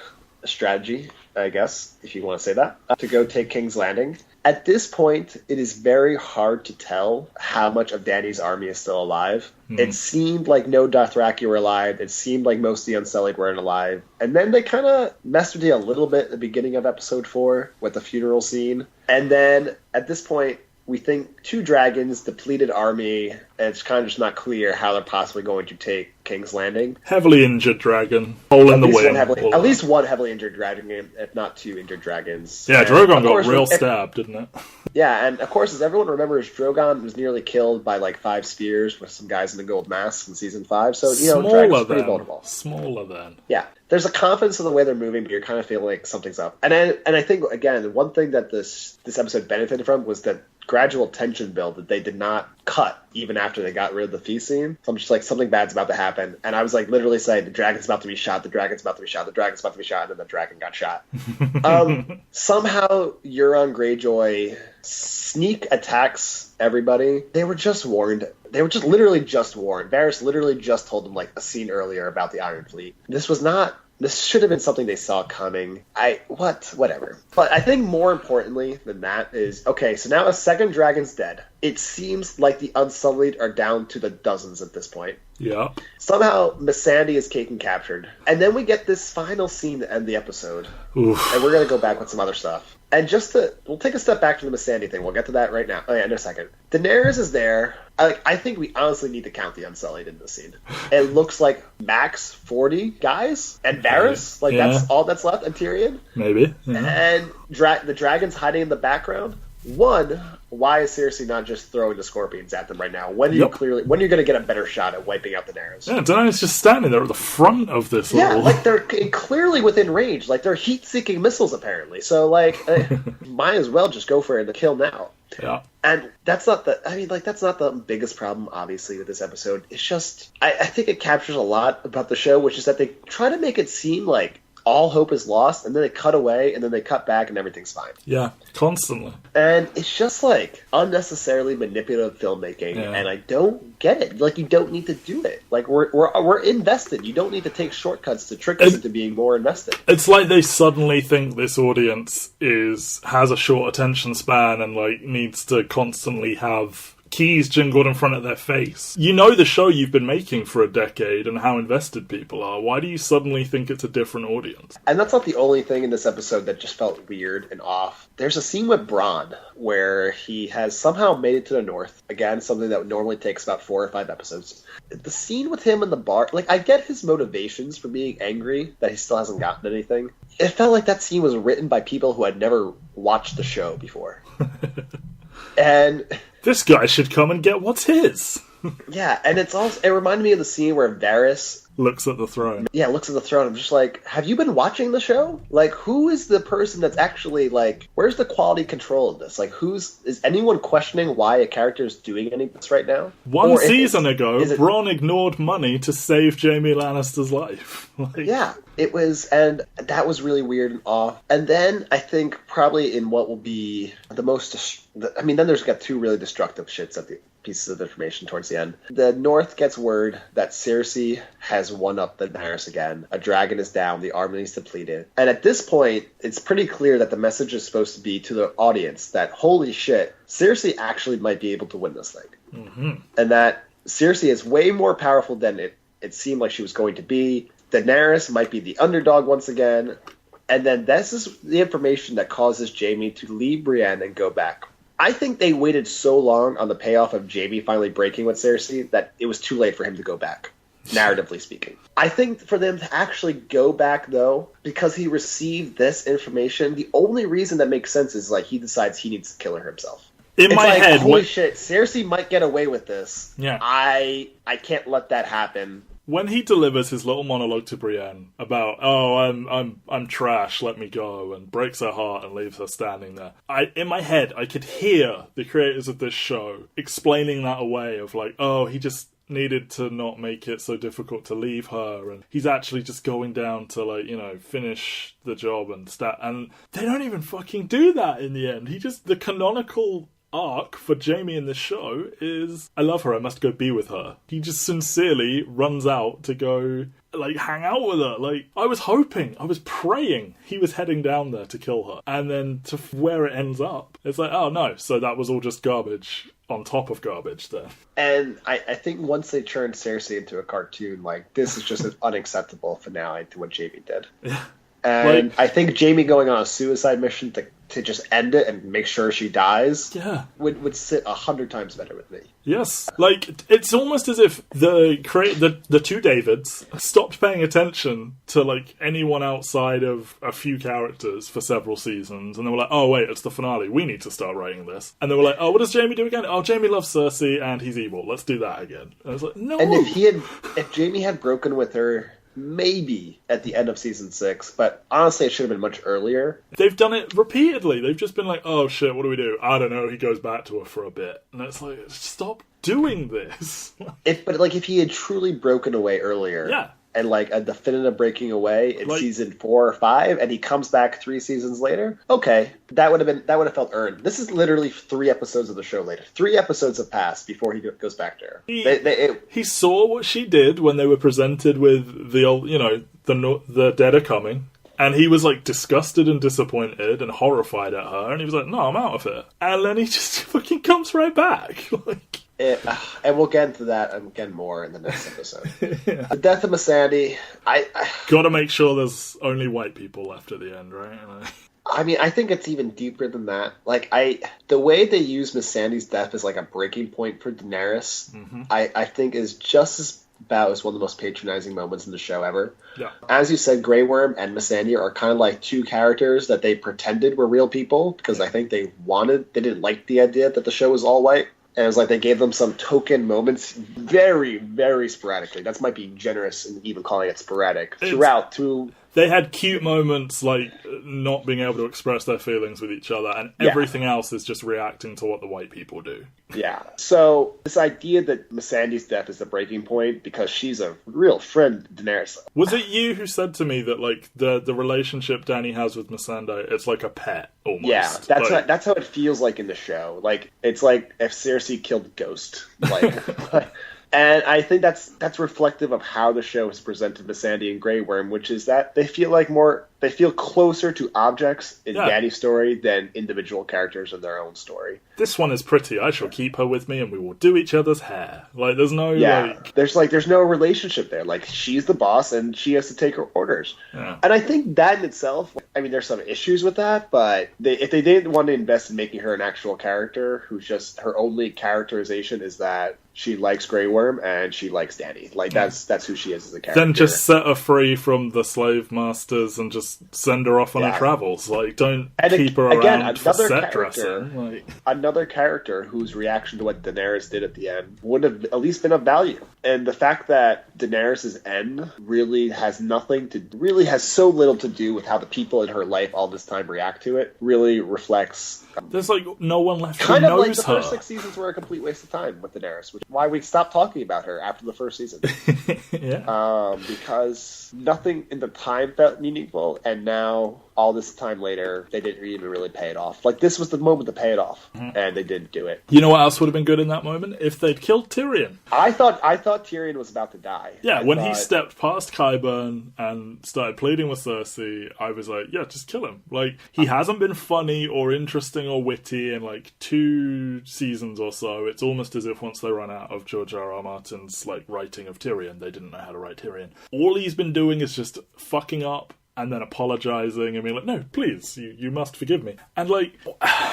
a strategy, I guess, if you want to say that, to go take King's Landing. At this point, it is very hard to tell how much of Dany's army is still alive. It seemed like no Dothraki were alive. It seemed like most of the Unsullied weren't alive. And then they kind of messed with you a little bit at the beginning of episode 4 with the funeral scene. And then at this point, we think 2 dragons, depleted army, and it's kind of just not clear how they're possibly going to take King's Landing. Heavily injured dragon, hole in the wing. At least one heavily injured dragon, if not 2 injured dragons. Yeah, Drogon got real stabbed, didn't it? Yeah, and of course, as everyone remembers, Drogon was nearly killed by like 5 spears with some guys in the gold masks in season 5. So, Dragon's pretty vulnerable. Smaller then. Yeah. There's a confidence in the way they're moving, but you're kind of feeling like something's up. And I think, again, one thing that this episode benefited from was that gradual tension build that they did not cut even after they got rid of the feast scene. So I'm just like, something bad's about to happen. And I was like literally saying, the dragon's about to be shot, the dragon's about to be shot, the dragon's about to be shot, and then the dragon got shot. Somehow Euron Greyjoy sneak attacks everybody. They were just warned. They were just literally just warned. Varys literally just told them like a scene earlier about the Iron Fleet. This should have been something they saw coming. Whatever. But I think more importantly than that is, okay, so now a second dragon's dead. It seems like the Unsullied are down to the dozens at this point. Yeah. Somehow Missandei is taken captured. And then we get this final scene to end the episode. Oof. And we're going to go back with some other stuff. And we'll take a step back from the Missandei thing. We'll get to that right now. Oh yeah, in a second. Daenerys is there. I think we honestly need to count the Unsullied in this scene. It looks like max 40 guys. And Varys. That's all that's left. And Tyrion. Maybe. Yeah. And the dragon's hiding in the background. One, why is Cersei not just throwing the scorpions at them right now? When are you going to get a better shot at wiping out the Daenerys? Yeah, Daenerys just standing there at the front of this. Like they're clearly within range. Like they're heat-seeking missiles apparently. So might as well just go for it and kill now. Yeah. And that's not the biggest problem, obviously, with this episode. It's just, I think it captures a lot about the show, which is that they try to make it seem like all hope is lost, and then they cut away, and then they cut back, and everything's fine. Yeah, constantly. And it's just, unnecessarily manipulative filmmaking, and I don't get it. You don't need to do it. We're invested. You don't need to take shortcuts to trick us into being more invested. It's like they suddenly think this audience has a short attention span and, needs to constantly have keys jingled in front of their face. You know the show you've been making for a decade and how invested people are. Why do you suddenly think it's a different audience? And that's not the only thing in this episode that just felt weird and off. There's a scene with Bronn where he has somehow made it to the north. Again, something that normally takes about 4 or 5 episodes. The scene with him in the bar, I get his motivations for being angry that he still hasn't gotten anything. It felt like that scene was written by people who had never watched the show before. And this guy should come and get what's his. Yeah, and it reminded me of the scene where Varys looks at the throne. Yeah, looks at the throne. I'm just like, have you been watching the show? Who is the person that's actually, where's the quality control of this? Is anyone questioning why a character is doing any of this right now? One season ago, Bronn ignored money to save Jaime Lannister's life. Yeah, it was, and that was really weird and off. And then, I think, probably in what will be the most, then there's got 2 really destructive shits at the pieces of information towards the end. The North gets word that Cersei has won up the Daenerys again. A dragon is down, the army is depleted. And at this point, it's pretty clear that the message is supposed to be to the audience that, holy shit, Cersei actually might be able to win this thing. Mm-hmm. And that Cersei is way more powerful than it seemed like she was going to be. Daenerys might be the underdog once again. And then this is the information that causes Jaime to leave Brienne and go back. I think they waited so long on the payoff of Jaime finally breaking with Cersei that it was too late for him to go back, narratively speaking. I think for them to actually go back, though, because he received this information, the only reason that makes sense is he decides he needs to kill her himself. In my head, holy shit, Cersei might get away with this. Yeah. I can't let that happen. When he delivers his little monologue to Brienne about, oh, I'm trash, let me go, and breaks her heart and leaves her standing there, in my head, I could hear the creators of this show explaining that away of like, oh, he just needed to not make it so difficult to leave her, and he's actually just going down to, like, you know, finish the job and and they don't even fucking do that in the end. The canonical arc for Jaime in this show is, I love her, I must go be with her. He just sincerely runs out to go, like, hang out with her. Like, I was praying he was heading down there to kill her. And then to where it ends up, it's like, oh no, so that was all just garbage on top of garbage then. And I think once they turned Cersei into a cartoon, like, this is just an unacceptable finale to what Jaime did. Yeah. And like, I think Jaime going on a suicide mission to just end it and make sure she dies would sit 100 times better with me. Yes. Like, it's almost as if the two Davids stopped paying attention to, like, anyone outside of a few characters for several seasons, and they were like, oh wait, it's the finale, we need to start writing this. And they were like, oh, what does Jaime do again? Oh, Jaime loves Cersei and he's evil, let's do that again. And I was like, no. And if Jaime had broken with her, maybe at the end of season 6, but honestly it should have been much earlier. They've done it repeatedly. They've just been like, oh shit, what do we do? I don't know, he goes back to her for a bit. And it's like, stop doing this. If he had truly broken away earlier, and like a definitive breaking away in season 4 or 5, and he comes back 3 seasons later, okay, that would have felt earned. This is literally 3 episodes of the show later. 3 episodes have passed before he goes back to her. He saw what she did when they were presented with the old, you know, the dead are coming. And he was, like, disgusted and disappointed and horrified at her. And he was like, no, I'm out of it. And then he just fucking comes right back. Like, and we'll get into that again more in the next episode. Yeah. The death of Missandei, I gotta make sure there's only white people left at the end, right? I mean, I think it's even deeper than that. Like, the way they use Missandei's death as, like, a breaking point for Daenerys, I think is just as about as one of the most patronizing moments in the show ever. Yeah. As you said, Grey Worm and Missandei are kind of like 2 characters that they pretended were real people because I think they didn't like the idea that the show was all white. And it was like they gave them some token moments very, very sporadically. That might be generous in even calling it sporadic. They had cute moments, like not being able to express their feelings with each other, and everything else is just reacting to what the white people do. Yeah. So this idea that Missandei's death is the breaking point because she's a real friend to Daenerys. Was it you who said to me that, like, the relationship Dany has with Missandei, it's like a pet almost? Yeah, that's how it feels like in the show. Like, it's like if Cersei killed Ghost. Like. And I think that's reflective of how the show has presented Missandei and Grey Worm, which is that they feel closer to objects in Dany's story than individual characters in their own story. This one is pretty. I shall keep her with me, and we will do each other's hair. Like, there's no there's no relationship there. Like, she's the boss, and she has to take her orders. Yeah. And I think that in itself, I mean, there's some issues with that, but if they didn't want to invest in making her an actual character, who's just her only characterization is that she likes Grey Worm and she likes Dany. Like, that's who she is as a character. Then just set her free from the slave masters and just send her off on her travels. Like, don't keep her around for set dressing. Like, another character whose reaction to what Daenerys did at the end would have at least been of value. And the fact that Daenerys' end really has so little to do with how the people in her life all this time react to it really reflects... There's, like, no one left who knows her. Kind of like the her. first 6 seasons were a complete waste of time with Daenerys, which is why we stopped talking about her after the first season. Because nothing in the time felt meaningful, and now, all this time later, they didn't even really pay it off. Like, this was the moment to pay it off, and they didn't do it. You know what else would have been good in that moment? If they'd killed Tyrion. I thought Tyrion was about to die. Yeah, he stepped past Qyburn and started pleading with Cersei, I was like, yeah, just kill him. Like, he hasn't been funny or interesting or witty in, like, 2 seasons or so. It's almost as if once they run out of George R.R. Martin's, like, writing of Tyrion, they didn't know how to write Tyrion. All he's been doing is just fucking up and then apologising and being like, no, please, you must forgive me. And, like,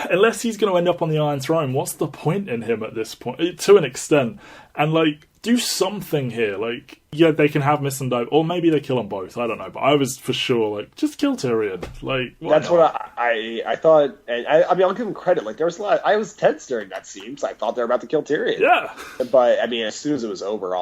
unless he's going to end up on the Iron Throne, what's the point in him at this point? To an extent. And, like, do something here. Like, yeah, they can have Miss and Dive, or maybe they kill them both. I don't know, but I was for sure like, just kill Tyrion. Like, that's not? What I thought. And I mean, I'll give him credit. Like, there was a lot. I was tense during that scene, so I thought they were about to kill Tyrion. Yeah, but I mean, as soon as it was over,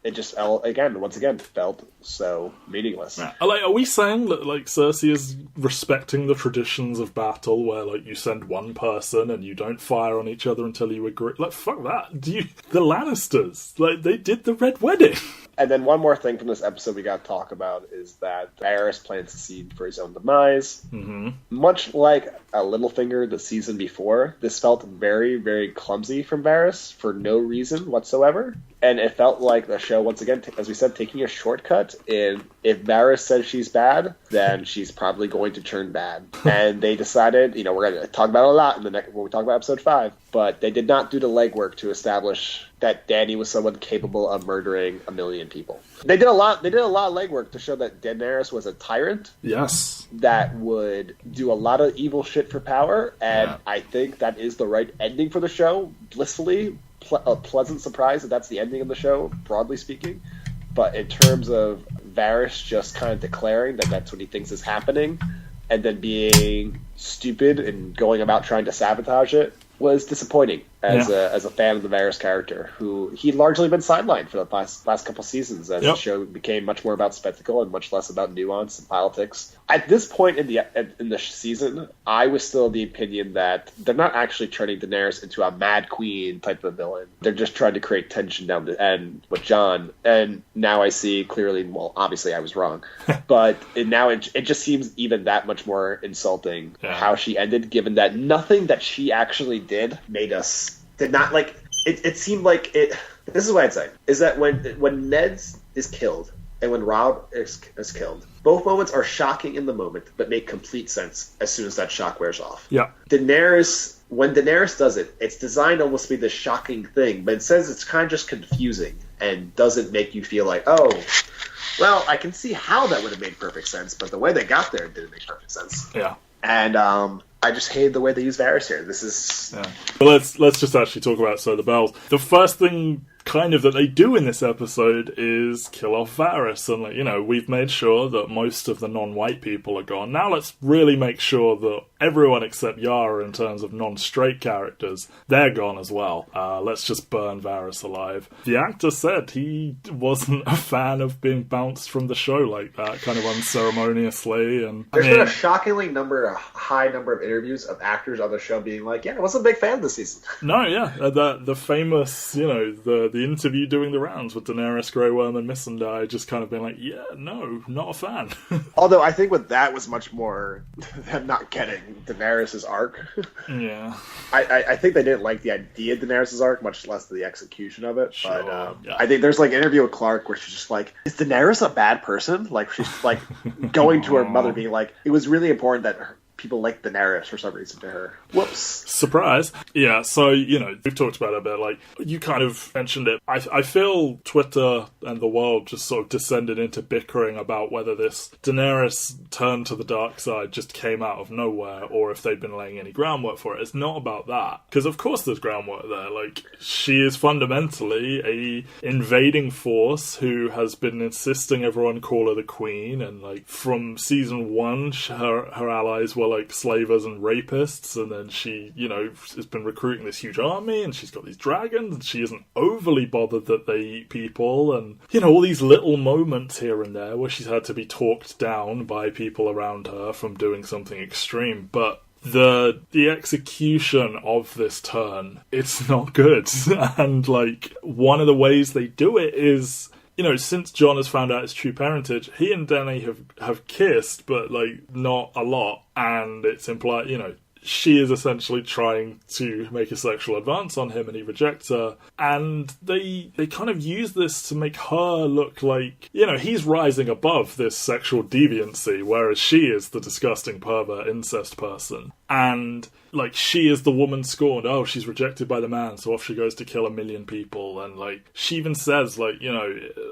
it just once again felt so meaningless. Yeah. Like, are we saying that like Cersei is respecting the traditions of battle, where like you send one person and you don't fire on each other until you agree? Like, fuck that. The Lannisters, like, they did the Red Wedding. And then one more thing from this episode we got to talk about is that Varys plants the seed for his own demise. Mm-hmm. Much like a Littlefinger the season before, this felt very, very clumsy from Varys for no reason whatsoever. And it felt like the show, once again, as we said, taking a shortcut. And if Varys says she's bad, then she's probably going to turn bad. And they decided, we're going to talk about it a lot when we talk about episode 5, but they did not do the legwork to establish that Dany was someone capable of murdering 1 million people. They did a lot of legwork to show that Daenerys was a tyrant. Yes. That would do a lot of evil shit for power, and I think that is the right ending for the show, blissfully. A pleasant surprise that that's the ending of the show, broadly speaking. But in terms of Varys just kind of declaring that that's what he thinks is happening, and then being stupid and going about trying to sabotage it, was disappointing as a fan of the Varys character, who he'd largely been sidelined for the last couple seasons as the show became much more about spectacle and much less about nuance and politics. At this point in the season, I was still of the opinion that they're not actually turning Daenerys into a mad queen type of villain. They're just trying to create tension down the end with Jon. And now I see clearly, well, obviously I was wrong, but now it just seems even that much more insulting how she ended, given that nothing that she actually did did not, like, it seemed like it. This is what I'd say, is that when Ned is killed and when Robb is killed, both moments are shocking in the moment but make complete sense as soon as that shock wears off. Yeah. When Daenerys does it, it's designed to almost be this shocking thing, but it says it's kind of just confusing and doesn't make you feel like, oh, well, I can see how that would have made perfect sense, but the way they got there didn't make perfect sense. Yeah. And I just hated the way they use Varys here. This is... Yeah. But let's just actually talk about the bells. The first thing kind of that they do in this episode is kill off Varys, and we've made sure that most of the non-white people are gone. Now let's really make sure that everyone except Yara, in terms of non-straight characters, they're gone as well. Let's just burn Varys alive. The actor said he wasn't a fan of being bounced from the show like that, kind of unceremoniously. And there's been a shockingly high number of interviews of actors on the show being like, yeah, I wasn't a big fan of this season. No, yeah, the famous, the interview doing the rounds with Daenerys, Grey Worm, and Missandei just kind of being like, yeah, no, not a fan. Although I think with that was much more them not getting Daenerys' arc. Yeah. I think they didn't like the idea of Daenerys' arc, much less the execution of it. Sure, but I think there's like an interview with Clark where she's just like, is Daenerys a bad person? Like, she's like going to her mother being like, it was really important that people like Daenerys for some reason to her. Whoops. Surprise. Yeah, so, we've talked about it a bit. Like, you kind of mentioned it. I feel Twitter and the world just sort of descended into bickering about whether this Daenerys turn to the dark side just came out of nowhere, or if they'd been laying any groundwork for it. It's not about that. Because, of course, there's groundwork there. Like, she is fundamentally a invading force who has been insisting everyone call her the queen, and, like, from season 1, her allies were like slavers and rapists, and then she, has been recruiting this huge army, and she's got these dragons, and she isn't overly bothered that they eat people, and, all these little moments here and there where she's had to be talked down by people around her from doing something extreme, but the execution of this turn, it's not good. And, like, one of the ways they do it is, since Jon has found out his true parentage, he and Dany have kissed, but, like, not a lot. And it's implied, she is essentially trying to make a sexual advance on him, and he rejects her. And they kind of use this to make her look like, he's rising above this sexual deviancy, whereas she is the disgusting pervert incest person. And, like, she is the woman scorned. Oh, she's rejected by the man, so off she goes to kill 1 million people. And, like, she even says, like,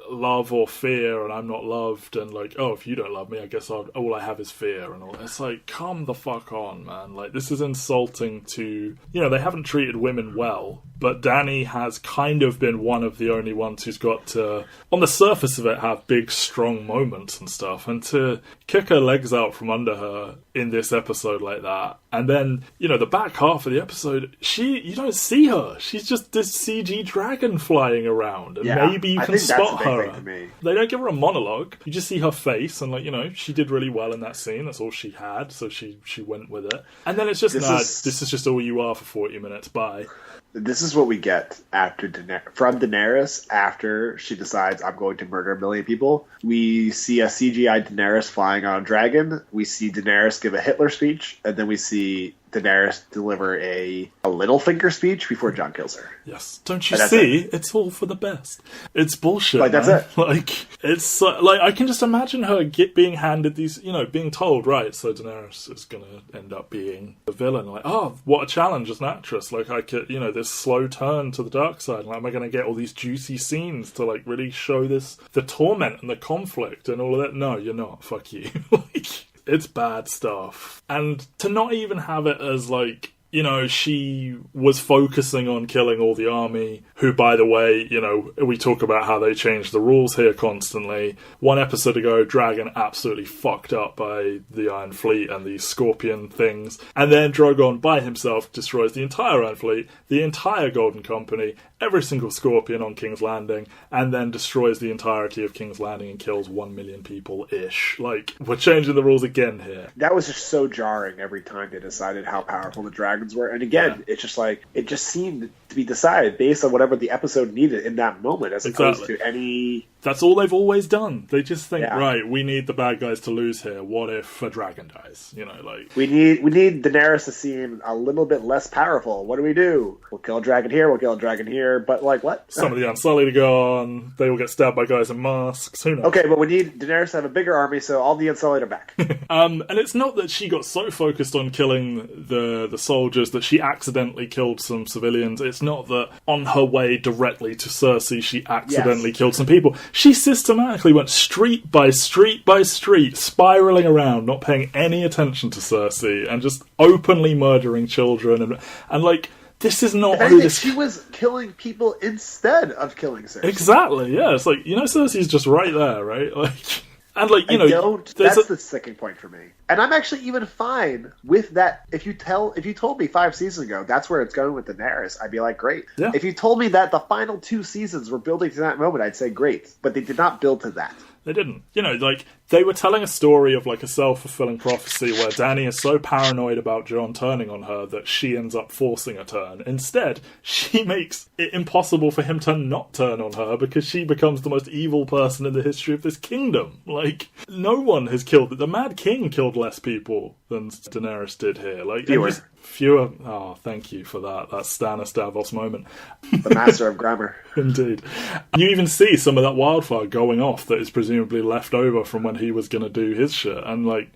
love or fear, and I'm not loved. And, like, oh, if you don't love me, I guess all I have is fear. And all. It's like, come the fuck on, man. Like, this is insulting to... they haven't treated women well, but Dany has kind of been one of the only ones who's got to, on the surface of it, have big, strong moments and stuff. And to kick her legs out from under her in this episode like that, and then, you know, the back half of the episode, you don't see her. She's just this CG dragon flying around, and maybe you can spot her. They don't give her a monologue. You just see her face, and, like, you know, she did really well in that scene. That's all she had, so she went with it. And then it's just, this is just all you are for 40 minutes. Bye. This is what we get from Daenerys after she decides, I'm going to murder 1 million people. We see a CGI Daenerys flying on a dragon. We see Daenerys give a Hitler speech, and then we see Daenerys deliver a Littlefinger speech before Jon kills her. Yes. Don't you see? It's all for the best. It's bullshit, like, man. That's it. Like, it's like, I can just imagine her being handed these, you know, being told, right, so Daenerys is going to end up being the villain. Like, oh, what a challenge as an actress. Like, I could, you know, this slow turn to the dark side. Like, am I going to get all these juicy scenes to, like, really show the torment and the conflict and all of that? No, you're not. Fuck you. Like, it's bad stuff. And to not even have it as, like, you know, she was focusing on killing all the army, who, by the way, you know, we talk about how they change the rules here constantly. One episode ago, Dragon absolutely fucked up by the Iron Fleet and these scorpion things. And then Drogon, by himself, destroys the entire Iron Fleet, the entire Golden Company, every single scorpion on King's Landing, and then destroys the entirety of King's Landing and kills 1 million people-ish. Like, we're changing the rules again here. That was just so jarring every time they decided how powerful the dragons were. And again, it's just like, it just seemed to be decided based on whatever the episode needed in that moment, as opposed to any... That's all they've always done. They just think, right, we need the bad guys to lose here. What if a dragon dies? You know, like... We need Daenerys to seem a little bit less powerful. What do? We'll kill a dragon here, we'll kill a dragon here, but, like, what? Some of the Unsullied to go on. They will get stabbed by guys in masks. Who knows? Okay, but we need Daenerys to have a bigger army, so all the Unsullied are back. And it's not that she got so focused on killing the soldiers that she accidentally killed some civilians. It's not that on her way directly to Cersei, she accidentally killed some people. She systematically went street by street by street, spiraling around, not paying any attention to Cersei, and just openly murdering children. And like, this is not who this... She was killing people instead of killing Cersei. Exactly, yeah. It's like, you know, Cersei's just right there, right? Like... And, like, you know, that's the sticking point for me. And I'm actually even fine with that. If you told me 5 seasons ago that's where it's going with Daenerys, I'd be like, great. Yeah. If you told me that the final 2 seasons were building to that moment, I'd say great. But they did not build to that. They didn't. You know, like, they were telling a story of, like, a self-fulfilling prophecy where Dany is so paranoid about Jon turning on her that she ends up forcing a turn. Instead, she makes it impossible for him to not turn on her because she becomes the most evil person in the history of this kingdom. Like, no one has killed... The Mad King killed less people than Daenerys did here. Like, fewer. Oh, thank you for that Stannis Davos moment. The master of grammar. Indeed. You even see some of that wildfire going off that is presumably left over from when he was going to do his shit. And like,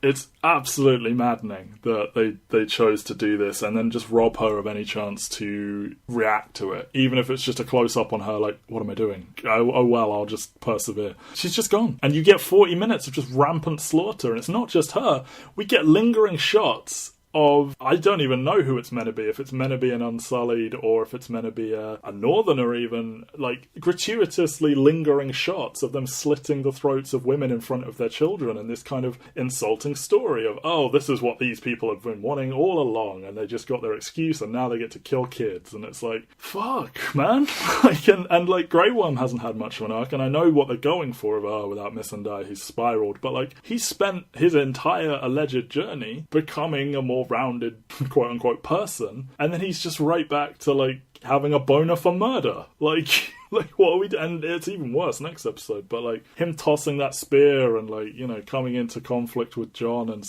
it's absolutely maddening that they chose to do this and then just rob her of any chance to react to it. Even if it's just a close-up on her, like, what am I doing? Oh well, I'll just persevere. She's just gone. And you get 40 minutes of just rampant slaughter. And it's not just her. We get lingering shots of, I don't even know who it's meant to be, if it's meant to be an Unsullied or if it's meant to be a Northerner even, like, gratuitously lingering shots of them slitting the throats of women in front of their children and this kind of insulting story of, oh, this is what these people have been wanting all along and they just got their excuse and now they get to kill kids. And it's like, fuck, man. Like, and like, Grey Worm hasn't had much of an arc, and I know what they're going for of, without Missandei, he's spiraled, but like, he spent his entire alleged journey becoming a more rounded quote-unquote person, and then he's just right back to like having a boner for murder. Like what are we doing? And it's even worse next episode, but like him tossing that spear and like, you know, coming into conflict with Jon and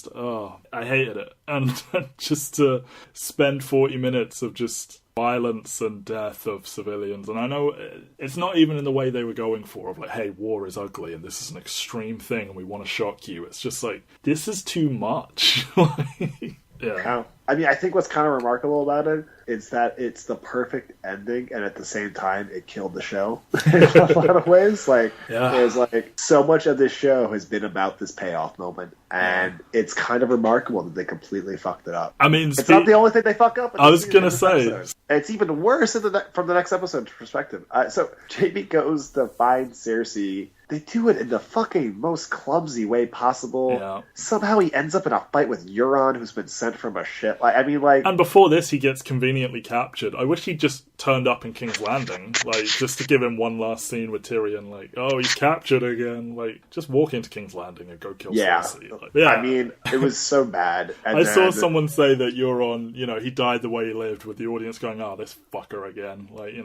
I hated it. And just to spend 40 minutes of just violence and death of civilians. And I know it's not even in the way they were going for, of like, hey, war is ugly and this is an extreme thing and we want to shock you. It's just like, this is too much. Yeah. I mean, I think what's kind of remarkable about it is that it's the perfect ending, and at the same time, it killed the show in a lot of ways. Like, there's like so much of this show has been about this payoff moment, and it's kind of remarkable that they completely fucked it up. I mean, it's not the only thing they fuck up. I was gonna say, it's even worse from the next episode's perspective. So Jamie goes to find Cersei. They do it in the fucking most clumsy way possible. Yeah. Somehow he ends up in a fight with Euron, who's been sent from a ship. Like, I mean, like... And before this, he gets conveniently captured. I wish he'd just turned up in King's Landing, like, just to give him one last scene with Tyrion. Like, oh, he's captured again. Like, just walk into King's Landing and go kill Cersei. Like, I mean, it was so bad. And I saw someone say that Euron, he died the way he lived, with the audience going, oh, this fucker again. Like,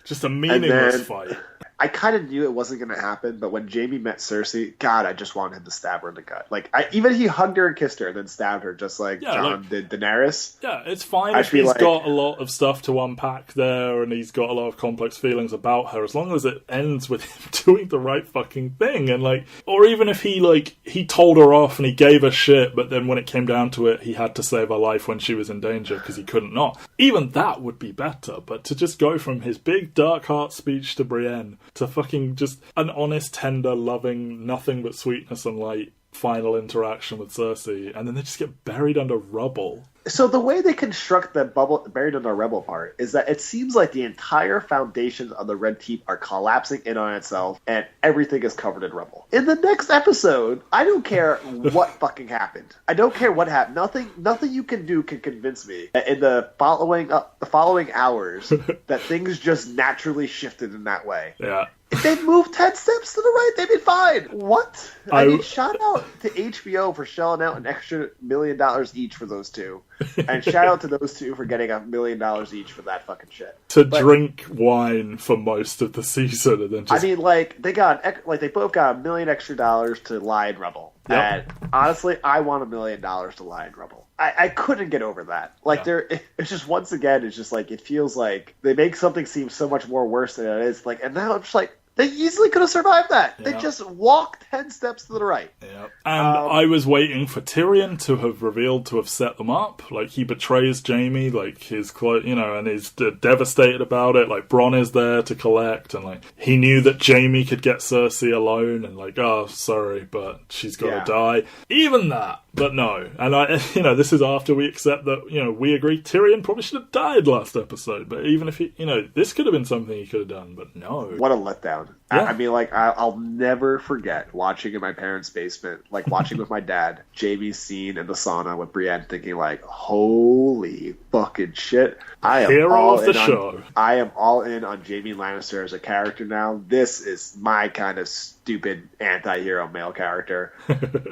just a meaningless fight. I kind of knew it wasn't going to happen, but when Jaime met Cersei, God, I just wanted him to stab her in the gut. Like, even he hugged her and kissed her and then stabbed her, just like Jon did Daenerys. Yeah, it's fine if he's got a lot of stuff to unpack there and he's got a lot of complex feelings about her, as long as it ends with him doing the right fucking thing. And like, or even if he told her off and he gave her shit, but then when it came down to it, he had to save her life when she was in danger because he couldn't not. Even that would be better, but to just go from his big dark heart speech to Brienne to fucking just an honest, tender, loving, nothing but sweetness and light final interaction with Cersei, and then they just get buried under rubble. So the way they construct the buried under rubble part is that it seems like the entire foundations of the Red Keep are collapsing in on itself, and everything is covered in rubble. In the next episode, I don't care what fucking happened. I don't care what happened. Nothing you can do can convince me that in the following hours that things just naturally shifted in that way. Yeah. If they'd moved 10 steps to the right, they'd be fine. What? I mean, shout out to HBO for shelling out an extra $1 million each for those two. And shout out to those two for getting $1 million each for that fucking shit. Drink wine for most of the season and then just... I mean, they both got $1 million extra to lie in rubble. Yep. And honestly, I want $1 million to lie in rubble. I couldn't get over that. It's just, once again, it's just like, it feels like they make something seem so much more worse than it is. Like, and now it's just like, they easily could have survived that. Yep. They just walked 10 steps to the right. Yep. And I was waiting for Tyrion to have revealed to have set them up. Like, he betrays Jaime, like, and he's devastated about it. Like, Bronn is there to collect, and, like, he knew that Jaime could get Cersei alone, and, like, oh, sorry, but she's got to die. Even that. But no. And this is after we accept that, we agree Tyrion probably should have died last episode. But even if this could have been something he could have done, but no. What a letdown. Yeah. I mean, like, I'll never forget watching in my parents' basement, like watching with my dad, Jaime's scene in the sauna with Brienne, thinking like, holy fucking shit. I am all in on Jaime Lannister as a character now. This is my kind of stupid anti-hero male character.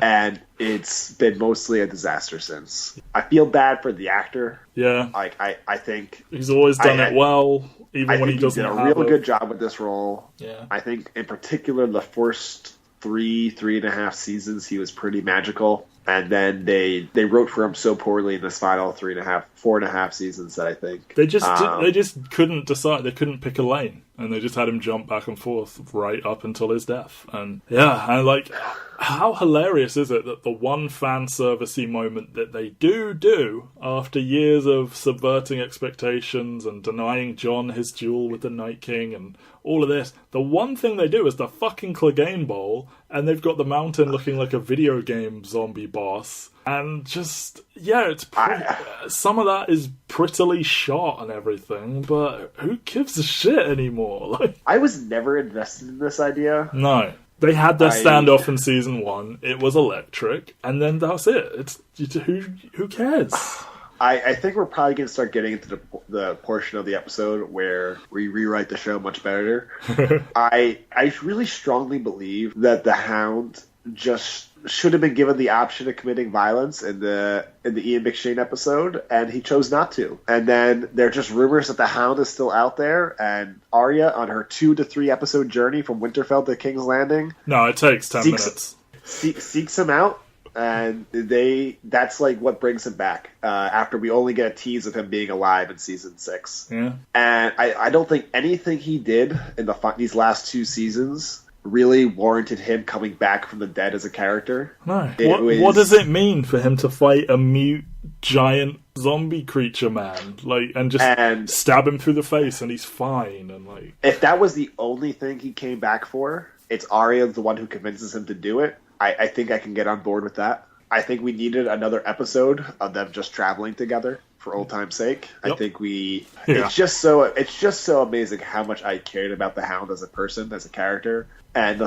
And it's been mostly a disaster since. I feel bad for the actor. Yeah. Like, I think... He's always done it well, even when he doesn't have it. He did a real good job with this role. Yeah. I think, in particular, the first three and a half seasons, he was pretty magical. And then they wrote for him so poorly in this final 4 and a half seasons that I think they just couldn't decide. They couldn't pick a lane, and they just had him jump back and forth right up until his death. And like, how hilarious is it that the one fan servicey moment that they do after years of subverting expectations and denying Jon his duel with the Night King and all of this, the one thing they do is the fucking Clegane Bowl, and they've got the mountain looking like a video game zombie boss. And just, it's some of that is prettily shot and everything, but who gives a shit anymore? Like, I was never invested in this idea. No. They had their standoff in season 1. It was electric, and then that's it. Who cares? I think we're probably going to start getting into the portion of the episode where we rewrite the show much better. I really strongly believe that the Hound just should have been given the option of committing violence in the Ian McShane episode, and he chose not to. And then there are just rumors that the Hound is still out there, and Arya, on her 2 to 3 episode journey from Winterfell to King's Landing... No, it takes 10 minutes. Seeks him out, and that's like what brings him back, after we only get a tease of him being alive in season 6. Yeah. And I don't think anything he did in these last 2 seasons really warranted him coming back from the dead as a character. No. What does it mean for him to fight a mute giant zombie creature man, like, and just stab him through the face and he's fine? And like, if that was the only thing he came back for, it's Arya the one who convinces him to do it. I think I can get on board with that. I think we needed another episode of them just traveling together for old time's sake. Yep. I think it's just so amazing how much I cared about the Hound as a person, as a character. And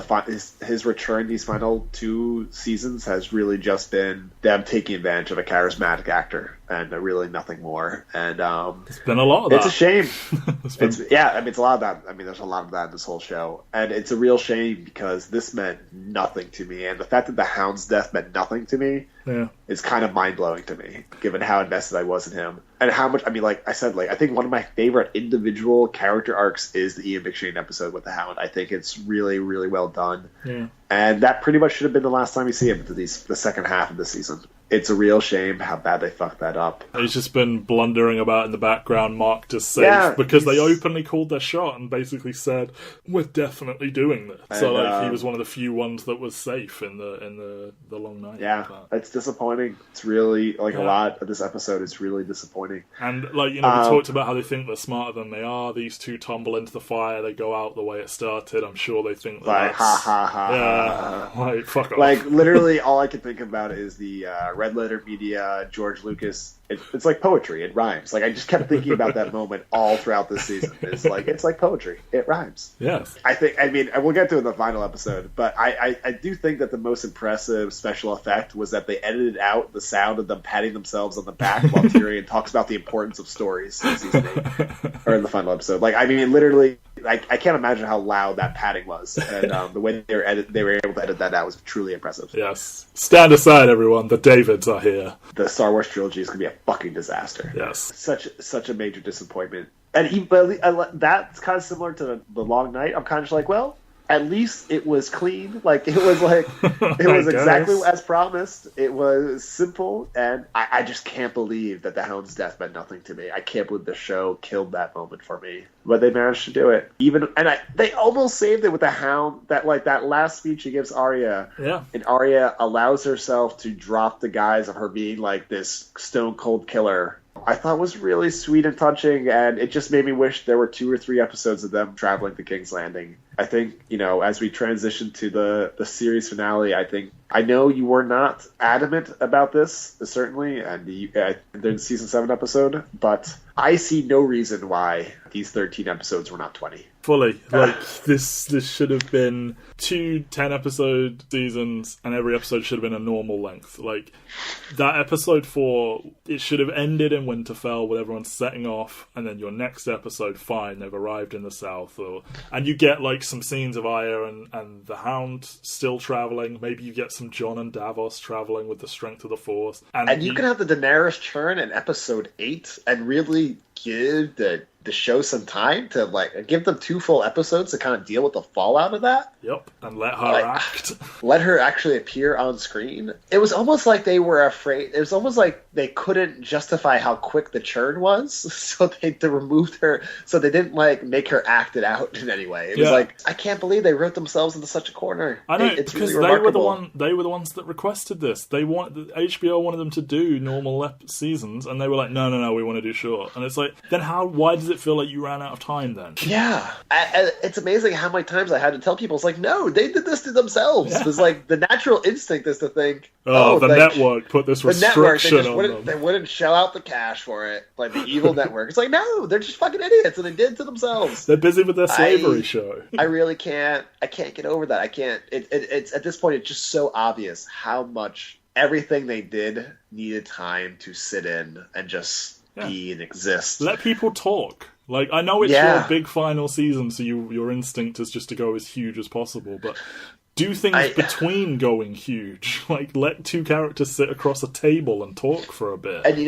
his return these final 2 seasons has really just been them taking advantage of a charismatic actor and really nothing more. And it's been a lot of that. It's a shame. It's a lot of that. I mean, there's a lot of that in this whole show. And it's a real shame because this meant nothing to me. And the fact that the Hound's death meant nothing to me is kind of mind-blowing to me, given how invested I was in him. And how much, I mean, like I said, like I think one of my favorite individual character arcs is the Ian McShane episode with the Hound. I think it's really, really well done. Yeah. And that pretty much should have been the last time we see him into the second half of the season. It's a real shame how bad they fucked that up. He's just been blundering about in the background, marked as safe, because they openly called their shot and basically said, "We're definitely doing this." And, so, like, he was one of the few ones that was safe in the long night. Yeah, it's disappointing. It's really a lot of this episode is really disappointing. And like we talked about how they think they're smarter than they are. These two tumble into the fire. They go out the way it started. I'm sure they think that like ha ha ha. Yeah, like fuck off. Like literally, all I can think about is the Red Letter Media, George Lucas. It's like poetry. It rhymes. Like I just kept thinking about that moment all throughout this season. It's like poetry. It rhymes. Yes. I mean, we'll get to it in the final episode, but I do think that the most impressive special effect was that they edited out the sound of them patting themselves on the back while Tyrion talks about the importance of stories in season 8 or in the final episode. Like I mean, literally, I can't imagine how loud that patting was, and the way they were able to edit that out was truly impressive. Yes. Stand aside, everyone. The Davids are here. The Star Wars trilogy is going to be a fucking disaster. Yes. Such a major disappointment. And that's kind of similar to the Long Night. I'm kind of just like, well, at least it was clean. Like it was exactly as promised. It was simple, and I just can't believe that the Hound's death meant nothing to me. I can't believe the show killed that moment for me. But they managed to do it. They almost saved it with the Hound. That last speech he gives Arya. Yeah. And Arya allows herself to drop the guise of her being like this stone cold killer. I thought was really sweet and touching, and it just made me wish there were 2 or 3 episodes of them traveling to King's Landing. I think, as we transition to the series finale, I know you were not adamant about this, certainly, and the season 7 episode, but I see no reason why these 13 episodes were not 20. Fully. Like, this should have been 2 10-episode seasons, and every episode should have been a normal length. Like, that episode 4, it should have ended in Winterfell with everyone setting off, and then your next episode, fine, they've arrived in the south, and you get, like, some scenes of Arya and the Hound still traveling. Maybe you get some Jon and Davos traveling with the strength of the Force. And you can have the Daenerys turn in episode 8 and really give the show some time to give them 2 full episodes to kind of deal with the fallout of that. Yep, and let her act. Let her actually appear on screen. It was almost like they were afraid. It was almost like they couldn't justify how quick the churn was, so they removed her. So they didn't make her act it out in any way. It was like, I can't believe they wrote themselves into such a corner. I know, it's because really remarkable. they were the ones that requested this. HBO wanted them to do normal seasons, and they were like, no, we want to do short. And it's like, then why does it feel like you ran out of time then? Yeah. It's amazing how many times I had to tell people, it's like, no, they did this to themselves. Yeah. It's like the natural instinct is to think, the network put this restriction on them. They wouldn't shell out the cash for it, like the evil network. It's like, no, they're just fucking idiots, and they did it to themselves. They're busy with their slavery show. I really can't. I can't get over that. I can't. It's at this point, it's just so obvious how much everything they did needed time to sit in and just be and exist. Let people talk. Like, I know it's your big final season, so your instinct is just to go as huge as possible, but do things between going huge. Like, let 2 characters sit across a table and talk for a bit. And,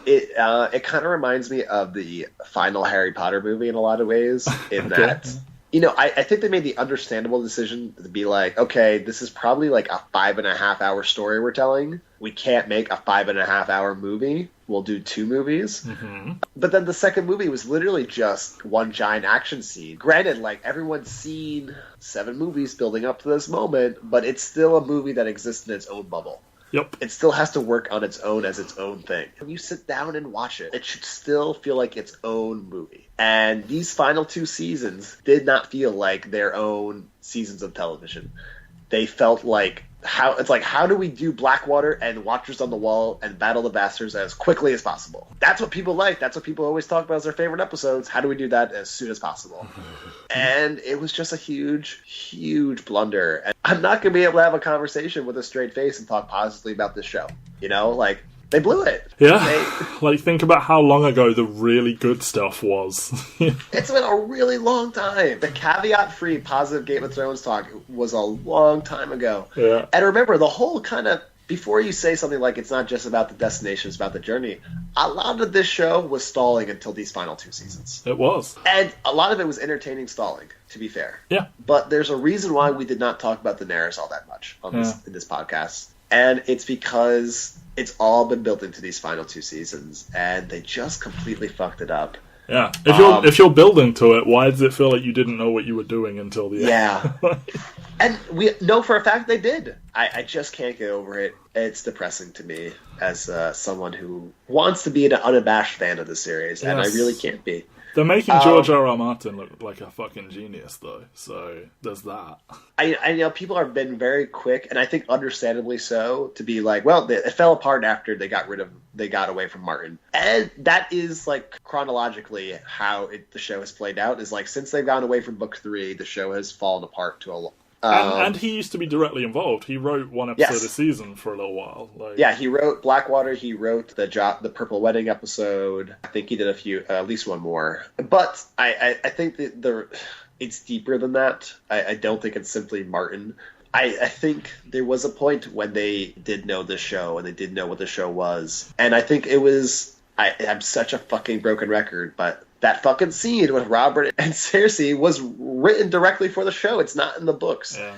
it kind of reminds me of the final Harry Potter movie in a lot of ways, in that... I think they made the understandable decision to be like, okay, this is probably like a 5.5-hour story we're telling, we can't make a 5.5-hour movie. We'll do 2 movies. Mm-hmm. But then the second movie was literally just one giant action scene. Granted, like, everyone's seen 7 movies building up to this moment, but it's still a movie that exists in its own bubble. Yep. It still has to work on its own as its own thing. When you sit down and watch it, it should still feel like its own movie. And these final 2 seasons did not feel like their own seasons of television. They felt like, how do we do Blackwater and Watchers on the Wall and Battle of the Bastards as quickly as possible? That's what people like. That's what people always talk about as their favorite episodes. How do we do that as soon as possible? And it was just a huge, huge blunder. And I'm not going to be able to have a conversation with a straight face and talk positively about this show. You know, like, they blew it. Yeah. Like, think about how long ago the really good stuff was. It's been a really long time. The caveat-free positive Game of Thrones talk was a long time ago. Yeah. And remember, the whole kind of, before you say something like it's not just about the destination, it's about the journey, a lot of this show was stalling until these final 2 seasons. It was. And a lot of it was entertaining stalling, to be fair. Yeah. But there's a reason why we did not talk about Daenerys all that much on in this podcast. And it's because it's all been built into these final 2 seasons, and they just completely fucked it up. Yeah. If you're building to it, why does it feel like you didn't know what you were doing until the end? Yeah. And we know for a fact they did. I just can't get over it. It's depressing to me as someone who wants to be an unabashed fan of the series, and I really can't be. They're making George R.R. Martin look like a fucking genius, though. So there's that. I know people have been very quick, and I think understandably so, to be like, well, it fell apart after they got away from Martin, and that is like chronologically how the show has played out. Is like since they've gone away from book 3, the show has fallen apart to a. And he used to be directly involved. He wrote one episode a season for a little while. Like... Yeah, he wrote Blackwater. He wrote the Purple Wedding episode. I think he did a few, at least one more. But I think that it's deeper than that. I don't think it's simply Martin. I think there was a point when they did know the show and they did know what the show was. And I think it was... I'm such a fucking broken record, but... that fucking scene with Robert and Cersei was written directly for the show. It's not in the books. Yeah.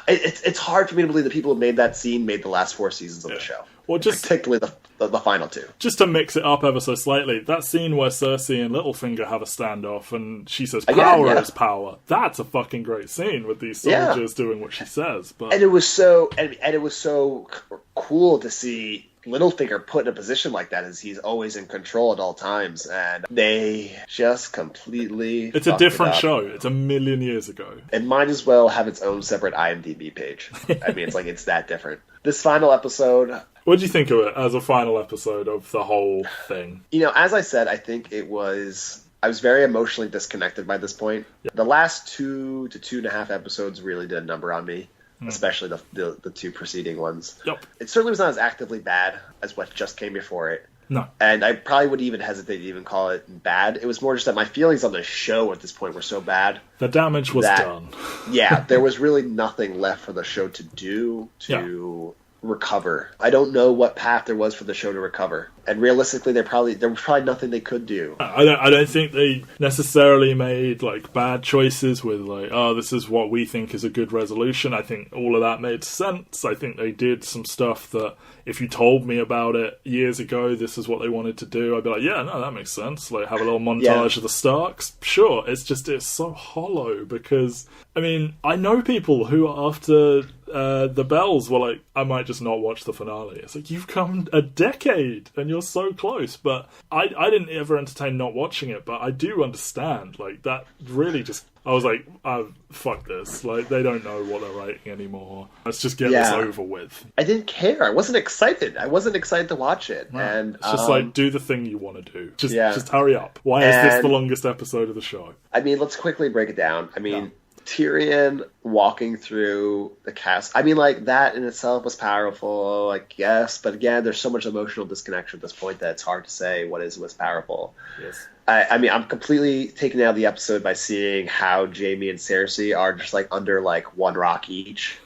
It's hard for me to believe the people who made that scene made the last 4 seasons of the show. Well, particularly the final 2. Just to mix it up ever so slightly, that scene where Cersei and Littlefinger have a standoff and she says power is power. That's a fucking great scene with these soldiers doing what she says. But... And it was so cool to see Littlefinger put in a position like that, as he's always in control at all times, and they just completely It's a different show. It's a million years ago. It might as well have its own separate IMDb page. I mean, it's that different. This final episode... What do you think of it as a final episode of the whole thing? You know, as I said, I think I was very emotionally disconnected by this point. Yeah. The last 2 to 2.5 episodes really did a number on me. Especially the 2 preceding ones. Yep. It certainly was not as actively bad as what just came before it. No. And I probably would even hesitate to even call it bad. It was more just that my feelings on the show at this point were so bad. The damage was done. Yeah, there was really nothing left for the show to do recover. I don't know what path there was for the show to recover. And realistically, there was probably nothing they could do. I don't think they necessarily made like bad choices with like, oh, this is what we think is a good resolution. I think all of that made sense. I think they did some stuff that if you told me about it years ago, this is what they wanted to do, I'd be like, yeah, no, that makes sense. Like have a little montage of the Starks. Sure. It's so hollow because, I mean, I know people who after the Bells were like, I might just not watch the finale. It's like, you've come a decade and you're so close. But I didn't ever entertain not watching it, but I do understand. Like, that really just... I was like, oh, fuck this. Like, they don't know what they're writing anymore. Let's just get this over with. I didn't care. I wasn't excited. I wasn't excited to watch it. No. And it's just like, do the thing you want to do. Just hurry up. Why is this the longest episode of the show? I mean, let's quickly break it down. I mean... Tyrion walking through the castle. I mean, like, that in itself was powerful, I guess. But again, there's so much emotional disconnection at this point that it's hard to say was powerful. Yes. I mean, I'm completely taken out of the episode by seeing how Jaime and Cersei are just, like, under, like, one rock each.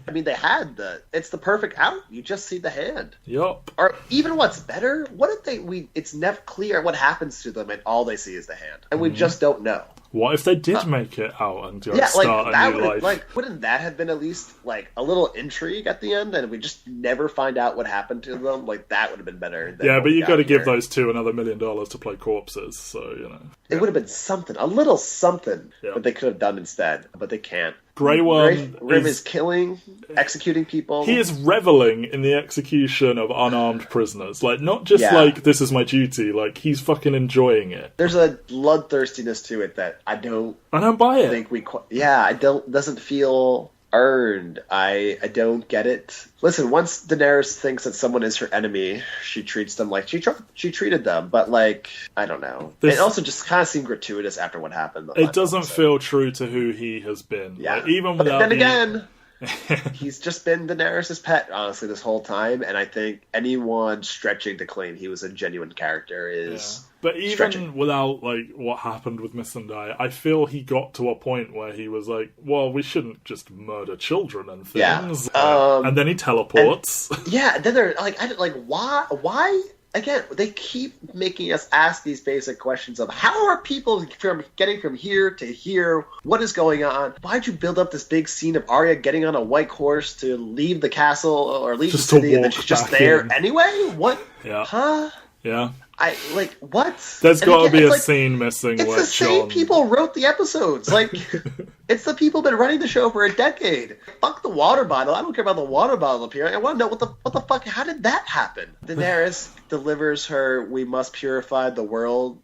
I mean, it's the perfect out. You just see the hand. Yup. Or even what's better, what if it's never clear what happens to them and all they see is the hand. And we just don't know. What if they did make it out and Yeah, start a new life? like, wouldn't that have been at least like a little intrigue at the end, and we just never find out what happened to them? Like that would have been better. Than Yeah, but you got to give here. those two another $1 million to play corpses, so It would have been something, a little something, Yeah. that they could have done instead, but they can't. Grey Worm Grim is killing, executing people. He is reveling in the execution of unarmed prisoners. Like, not just like, this is my duty, like, he's fucking enjoying it. There's a bloodthirstiness to it that I don't buy it. think doesn't feel earned. I don't get it. Listen, once Daenerys thinks that someone is her enemy, she treats them like she treated them. But like, I don't know. It also just kind of seemed gratuitous after what happened. It doesn't feel true to who he has been. Yeah. Like, even but without then again, he's just been Daenerys' pet, honestly, this whole time. And I think anyone stretching to claim he was a genuine character is. Yeah. But even stretching. without, like, what happened with Missandei, I feel he got to a point where he was like, well, we shouldn't just murder children and things. Yeah. And then he teleports. Then they're like, why? Again, they keep making us ask these basic questions of how are people getting from here to here? What is going on? Why'd you build up this big scene of Arya getting on a white horse to leave the castle or leave Just the city, to and then walk she's just back there in. anyway? What? Yeah. Huh? Yeah. What? There's got to be a like, scene missing it's where the same Jon... people wrote the episodes. Like, it's the people been running the show for a decade. Fuck the water bottle. I don't care about the water bottle appearing. I want to know what the fuck. How did that happen? Daenerys delivers her "We must purify the world"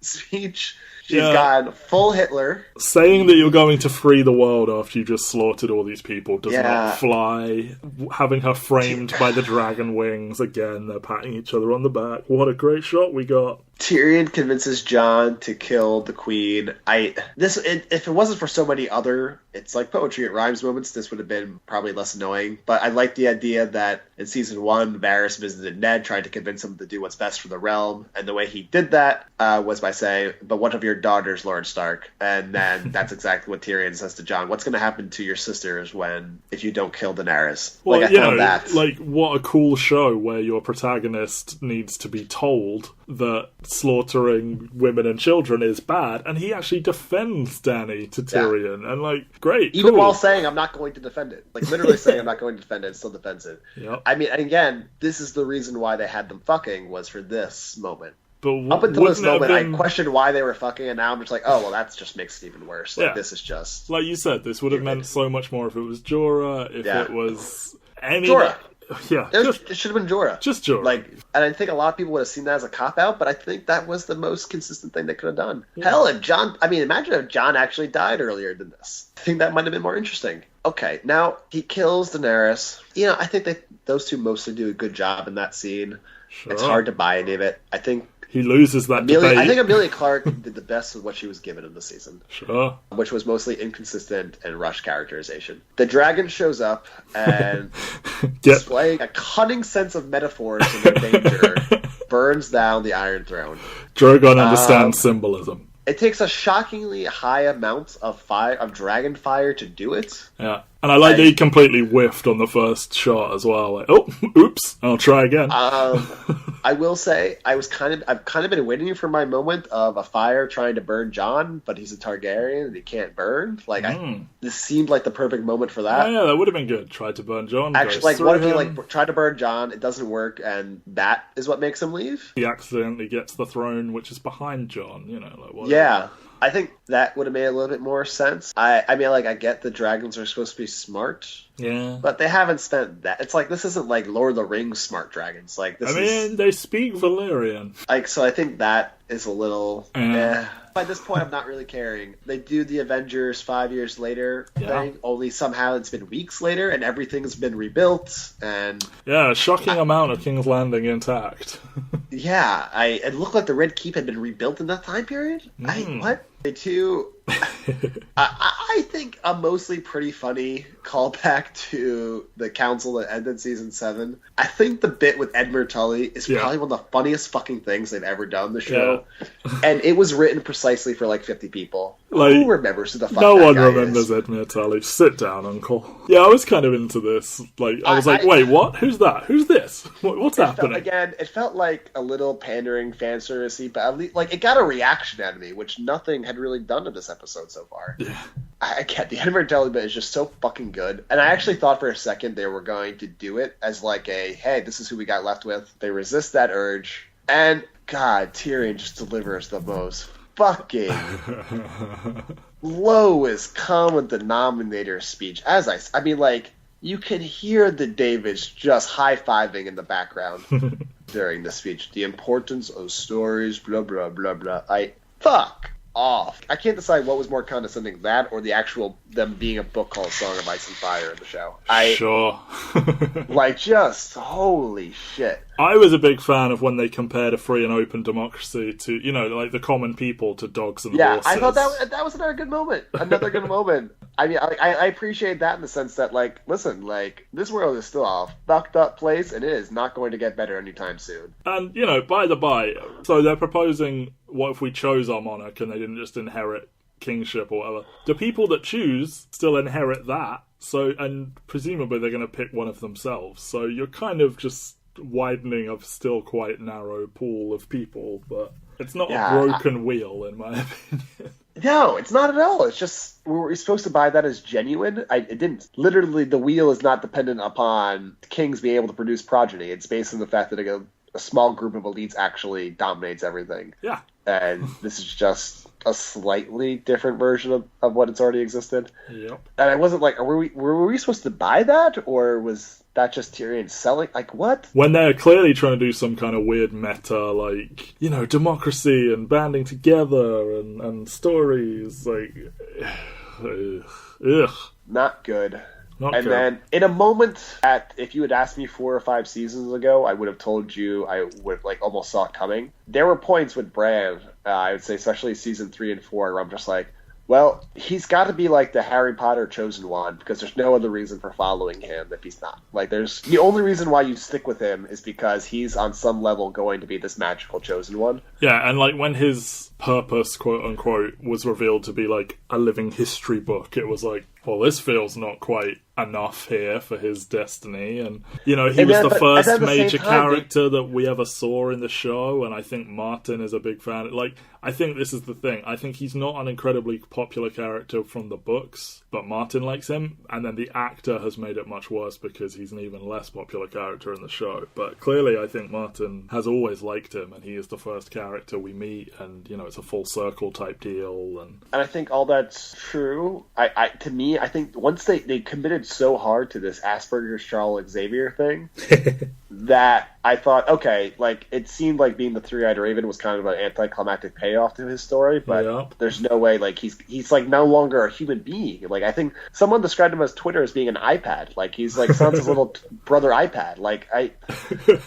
speech. She's gone full Hitler. Saying that you're going to free the world after you just slaughtered all these people does Yeah. not fly. Having her framed by the dragon wings again, they're patting each other on the back. What a great shot we got. Tyrion convinces Jon to kill the queen. If it wasn't for so many other, it's like poetry, it rhymes moments, this would have been probably less annoying. But I like the idea that in season 1, Varys visited Ned, trying to convince him to do what's best for the realm. And the way he did that was by saying, but what of your daughters, Lord Stark? And then that's exactly what Tyrion says to Jon. What's going to happen to your sisters if you don't kill Daenerys? Well, I found that. Like, what a cool show where your protagonist needs to be told that slaughtering women and children is bad, and he actually defends Dany to Tyrion, and like, great, even cool. while saying I'm not going to defend it, like literally saying I'm not going to defend it, still defends it. Yep. I mean, again, this is the reason why they had them fucking, was for this moment. But up until this moment, been... I questioned why they were fucking, and now I'm just like, oh well, that just makes it even worse. Like this is just like you said, this would have meant so much more if it was Jorah, if it was any Jorah. Yeah, it should have been Jorah. Just Jorah. Like, and I think a lot of people would have seen that as a cop-out, but I think that was the most consistent thing they could have done. Yeah. Hell, if Jon... I mean, imagine if Jon actually died earlier than this. I think that might have been more interesting. Okay, now he kills Daenerys. I think those two mostly do a good job in that scene. Sure. It's hard to buy any of it. I think he loses that debate. I think Emilia Clarke did the best with what she was given in the season. Sure. Which was mostly inconsistent and rushed characterization. The dragon shows up and displaying a cunning sense of metaphors and their danger, burns down the Iron Throne. Drogon understands symbolism. It takes a shockingly high amount of dragon fire to do it. Yeah. And I like that he completely whiffed on the first shot as well. Like, oh, oops, I'll try again. I will say, I've kind of been waiting for my moment of a fire trying to burn Jon, but he's a Targaryen and he can't burn. Like, this seemed like the perfect moment for that. Yeah, that would have been good. Tried to burn Jon. Actually, like, what if he tried to burn Jon? It doesn't work, and that is what makes him leave. He accidentally gets the throne, which is behind Jon. Like whatever. Yeah. I think that would have made a little bit more sense. I mean, like, I get the dragons are supposed to be smart. Yeah. But they haven't spent that. It's like, this isn't like Lord of the Rings smart dragons. Like, this they speak Valyrian. Like, so I think that is a little... By this point, I'm not really caring. They do the Avengers 5 years later thing, only somehow it's been weeks later, and everything's been rebuilt, and... Yeah, a shocking amount of King's Landing intact. Yeah, it looked like the Red Keep had been rebuilt in that time period. What? They do I think a mostly pretty funny callback to the council that ended season 7. I think the bit with Edmure Tully is probably one of the funniest fucking things they've ever done on the show. Yeah. And it was written precisely for like 50 people. Like, who remembers who the fuck no that one guy remembers is? Edmure Tully. Sit down, uncle. Yeah, I was kind of into this. Like, I was like, wait, what? Who's that? Who's this? What's happening? It felt like a little pandering fan servicey, but at least, like, it got a reaction out of me, which nothing had really done in this episode so far. Yeah. I get the Edmure Tully bit is just so fucking good. And I actually thought for a second they were going to do it as like a, hey, this is who we got left with. They resist that urge. And, God, Tyrion just delivers the most fucking lowest common denominator speech. I mean, like, you can hear the Davids just high-fiving in the background during the speech. The importance of stories, blah, blah, blah, blah. Fuck off. I can't decide what was more condescending, that or the actual them being a book called Song of Ice and Fire in the show. Sure. Like, just holy shit. I was a big fan of when they compared a free and open democracy to, you know, like the common people to dogs and horses. I thought that was another good moment. Another good moment. I mean, I appreciate that in the sense that, like, listen, like, this world is still a fucked up place, and it is not going to get better anytime soon. And, you know, by the by, so they're proposing, what if we chose our monarch and they didn't just inherit kingship or whatever? The people that choose still inherit that, so, and presumably they're going to pick one of themselves. So you're kind of just widening a still quite narrow pool of people, but it's not a broken wheel, in my opinion. No, it's not at all. It's just, we're supposed to buy that as genuine. It didn't. Literally, the wheel is not dependent upon kings being able to produce progeny. It's based on the fact that a small group of elites actually dominates everything. Yeah. And this is just a slightly different version of what it's already existed. Yep. And I wasn't like, were we supposed to buy that? Or was that just Tyrion selling? Like, what? When they're clearly trying to do some kind of weird meta, like, you know, democracy and banding together and stories, like, ugh. Not good. And then, in a moment, if you had asked me 4 or 5 seasons ago, I would have told you I would like almost saw it coming. There were points with Bran, I would say, especially season 3 and 4, where I'm just like, well, he's got to be like the Harry Potter chosen one, because there's no other reason for following him if he's not. Like, there's the only reason why you stick with him is because he's on some level going to be this magical chosen one. Yeah, and like when his purpose, quote unquote, was revealed to be like a living history book, it was like, well, this feels not quite enough here for his destiny. And, you know, he was the first major character that we ever saw in the show, and I think Martin is a big fan. Like, I think this is the thing. I think he's not an incredibly popular character from the books, but Martin likes him, and then the actor has made it much worse because he's an even less popular character in the show. But clearly, I think Martin has always liked him, and he is the first character we meet, and, you know, it's a full circle type deal. And I think all that's true. To me, I think once they committed so hard to this Asperger's Charles Xavier thing that I thought, okay, like, it seemed like being the Three-Eyed Raven was kind of an anticlimactic payoff to his story, but there's no way, like, he's like no longer a human being. Like, I think someone described him as Twitter as being an iPad. Like, he's like Sansa's little brother iPad. Like,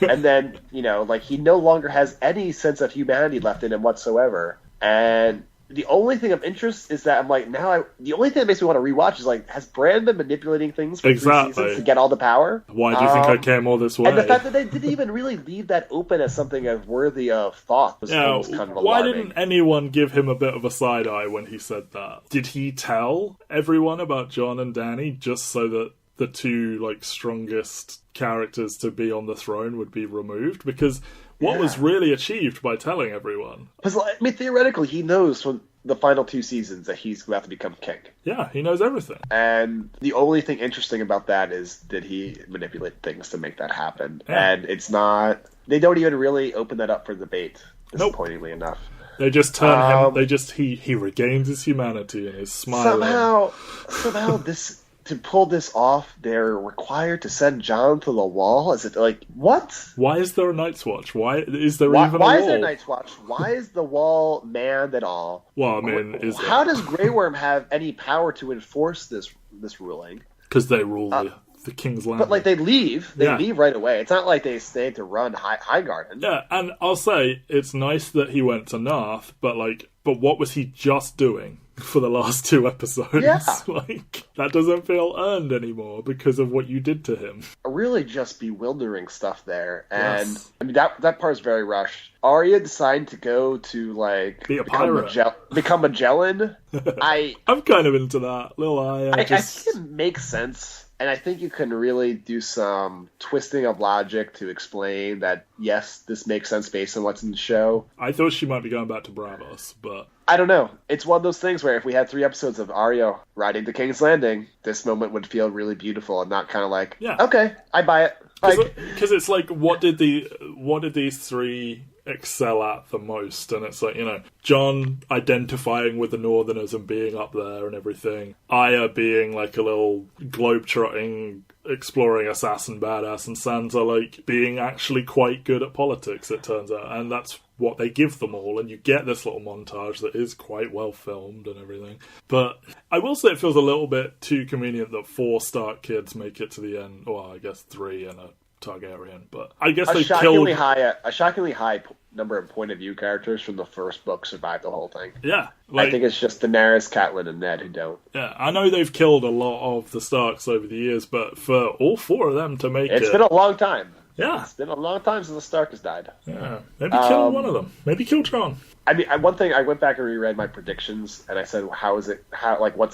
and then, you know, like, he no longer has any sense of humanity left in him whatsoever. And the only thing of interest is that I'm like, the only thing that makes me want to rewatch is like, has Bran been manipulating things for 3 seasons to get all the power? Why do you think I came all this way? And the fact that they didn't even really leave that open as something as worthy of thought was almost kind of alarming. Why didn't anyone give him a bit of a side eye when he said that? Did he tell everyone about Jon and Dany just so that the 2 like strongest characters to be on the throne would be removed? Because what was really achieved by telling everyone? Because, I mean, theoretically, he knows from the final 2 seasons that he's about to become king. Yeah, he knows everything. And the only thing interesting about that is, did he manipulate things to make that happen? Yeah. And it's not... They don't even really open that up for debate, disappointingly enough. They just turn him... He regains his humanity and his smile. Somehow this... To pull this off, they're required to send Jon to the wall? Is it like, what? Why is there a Night's Watch? Why is there even a wall? Why is there a Night's Watch? Why is the wall manned at all? Well, I mean, how does Grey Worm have any power to enforce this ruling? Because they rule the King's Landing. But, like, they leave. They leave right away. It's not like they stayed to run Highgarden. Yeah, and I'll say, it's nice that he went to Narth, but what was he just doing? for the last 2 episodes. Yeah. Like, that doesn't feel earned anymore because of what you did to him. Really just bewildering stuff there. And Yes. I mean, that part is very rushed. Arya decided to go to, like, Be a pirate. become Magellan. I'm kind of into that. Little Aya. I think it makes sense. And I think you can really do some twisting of logic to explain that, yes, this makes sense based on what's in the show. I thought she might be going back to Bravos, but... I don't know. It's one of those things where if we had 3 episodes of Arya riding to King's Landing, this moment would feel really beautiful and not kind of like, okay, I buy it. Because it's like, what did these 3 excel at the most? And it's like, Jon identifying with the Northerners and being up there and everything. Aya being like a little globetrotting, exploring assassin badass, and Sansa like being actually quite good at politics, it turns out. And that's what they give them all, and you get this little montage that is quite well filmed and everything. But I will say it feels a little bit too convenient that 4 Stark kids make it to the end. Well, I guess 3 and a Targaryen, but I guess they killed a shockingly high number of point of view characters from the first book survived the whole thing. Yeah, I think it's just Daenerys, Catelyn, and Ned who don't. Yeah, I know they've killed a lot of the Starks over the years, but for all 4 of them to make it's been a long time. Yeah, it's been a long time since the Stark has died. Yeah, maybe kill one of them. Maybe kill Jon. I mean, one thing, I went back and reread my predictions, and I said, what's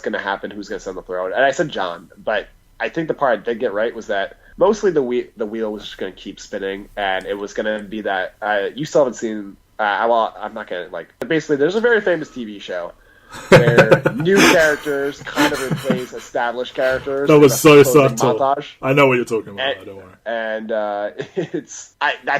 going to happen? Who's going to sit on the throne? And I said Jon, but I think the part I did get right was that mostly the wheel was just going to keep spinning, and it was going to be that you still haven't seen. I'm not going to basically. There's a very famous TV show where new characters kind of replace established characters. That was so subtle. Montage. I know what you're talking about. Don't worry. And I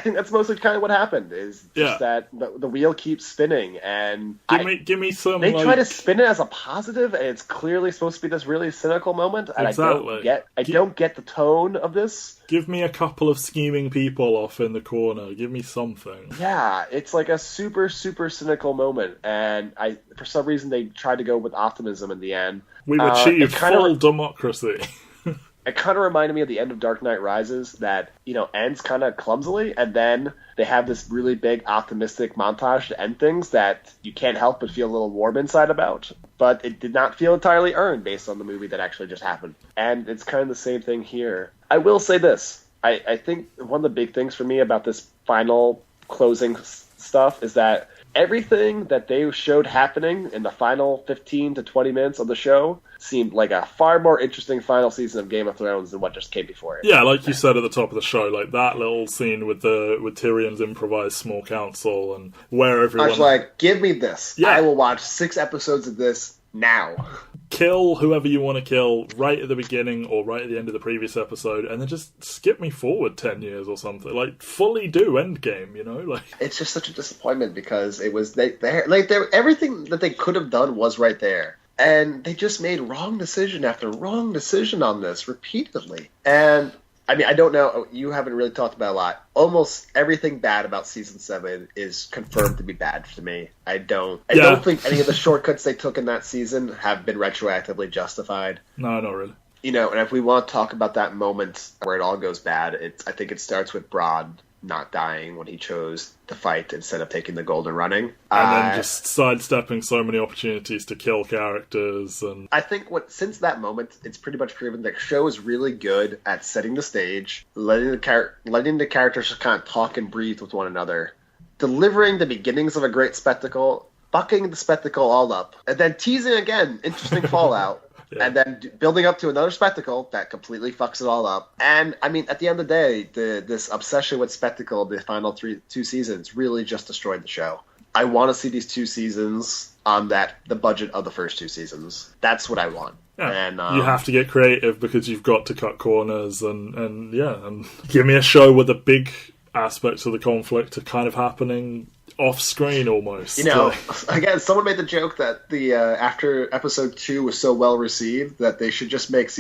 think that's mostly kind of what happened. Is just that the wheel keeps spinning, and give me some. They try to spin it as a positive, and it's clearly supposed to be this really cynical moment. And exactly. I don't get the tone of this. Give me a couple of scheming people off in the corner. Give me something. Yeah, it's like a super, super cynical moment, and for some reason they tried to go with optimism in the end. We've achieved full democracy. It kind of reminded me of the end of Dark Knight Rises that, ends kind of clumsily, and then they have this really big optimistic montage to end things that you can't help but feel a little warm inside about. But it did not feel entirely earned based on the movie that actually just happened. And it's kind of the same thing here. I will say this. I think one of the big things for me about this final closing stuff is that everything that they showed happening in the final 15 to 20 minutes of the show seemed like a far more interesting final season of Game of Thrones than what just came before it. Yeah, like you said at the top of the show, like that little scene with Tyrion's improvised small council and where everyone... I was like, give me this. Yeah. I will watch 6 episodes of this now. Kill whoever you want to kill right at the beginning or right at the end of the previous episode, and then just skip me forward 10 years or something. Like, fully do Endgame, Like, it's just such a disappointment because it was everything that they could have done was right there. And they just made wrong decision after wrong decision on this repeatedly. And I mean, I don't know. You haven't really talked about a lot. Almost everything bad about season 7 is confirmed to be bad to me. I don't think any of the shortcuts they took in that season have been retroactively justified. No, not really. And if we want to talk about that moment where it all goes bad, I think it starts with Bronn not dying when he chose to fight instead of taking the gold and running. And then just sidestepping so many opportunities to kill characters. And I think since that moment, it's pretty much proven that the show is really good at setting the stage, letting the characters just kind of talk and breathe with one another, delivering the beginnings of a great spectacle, bucking the spectacle all up, and then teasing again interesting fallout. Yeah. And then building up to another spectacle that completely fucks it all up. And, I mean, at the end of the day, this obsession with spectacle of the final 2 seasons really just destroyed the show. I want to see these 2 seasons on the budget of the first 2 seasons. That's what I want. Yeah. And you have to get creative because you've got to cut corners and give me a show with the big aspects of the conflict are kind of happening off-screen almost. Again, someone made the joke that the after episode 2 was so well received that they should just make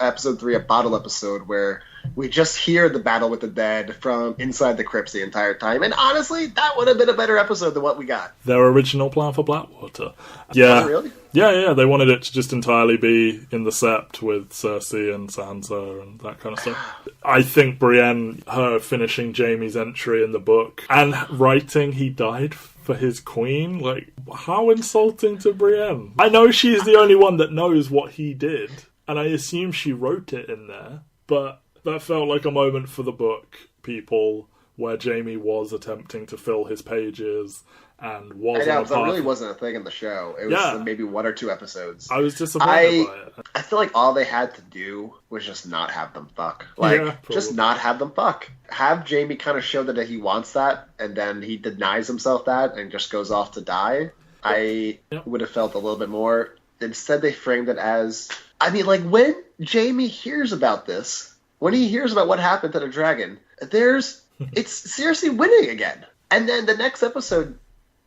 episode 3 a bottle episode where we just hear the battle with the dead from inside the crypts the entire time. And honestly, that would have been a better episode than what we got. Their original plan for Blackwater. Yeah. Was it really? Yeah. They wanted it to just entirely be in the Sept with Cersei and Sansa and that kind of stuff. I think Brienne, her finishing Jaime's entry in the book and writing he died for his queen? Like, how insulting to Brienne. I know she's the only one that knows what he did, and I assume she wrote it in there, but that felt like a moment for the book people where Jaime was attempting to fill his pages and wasn't. I know, that really wasn't a thing in the show. It was maybe 1 or 2 episodes. I was disappointed by it. I feel like all they had to do was just not have them fuck. Like, just not have them fuck. Have Jaime kind of show that he wants that, and then he denies himself that and just goes off to die. I would have felt a little bit more. Instead, they framed it as... I mean, like, when Jaime hears about this, when he hears about what happened to the dragon, it's seriously winning again. And then the next episode,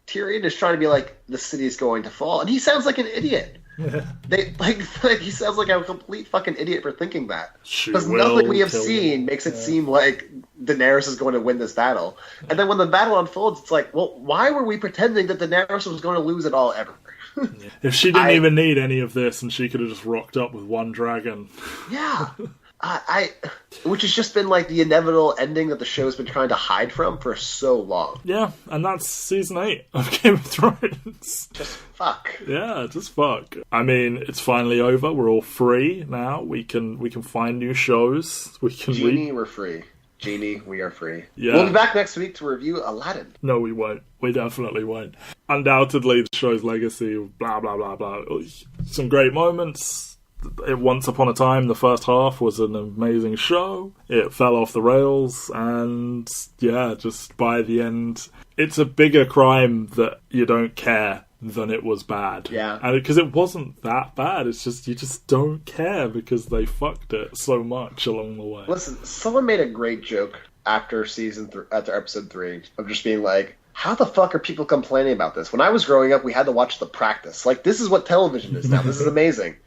Tyrion is trying to be like, the city is going to fall, and he sounds like an idiot. He sounds like a complete fucking idiot for thinking that. Because nothing we have seen makes it seem like Daenerys is going to win this battle. And then when the battle unfolds, it's like, well, why were we pretending that Daenerys was going to lose it all ever? If she didn't even need any of this, and she could have just rocked up with one dragon. Yeah. Which has just been like the inevitable ending that the show's been trying to hide from for so long. Yeah, and that's season 8 of Game of Thrones. Just fuck. Yeah, just fuck. I mean, it's finally over. We're all free now. We can find new shows. We can Genie, we're free. Genie, we are free. Yeah. We'll be back next week to review Aladdin. No, we won't. We definitely won't. Undoubtedly, the show's legacy, blah, blah, blah, blah. Some great moments. Once upon a time, the first half was an amazing show. It fell off the rails, and just by the end, it's a bigger crime that you don't care than it was bad. Yeah. And because it wasn't that bad, it's just, you just don't care because they fucked it so much along the way. Listen, someone made a great joke after episode 3 of just being like, how the fuck are people complaining about this? When I was growing up, we had to watch The Practice. Like, this is what television is now. This is amazing.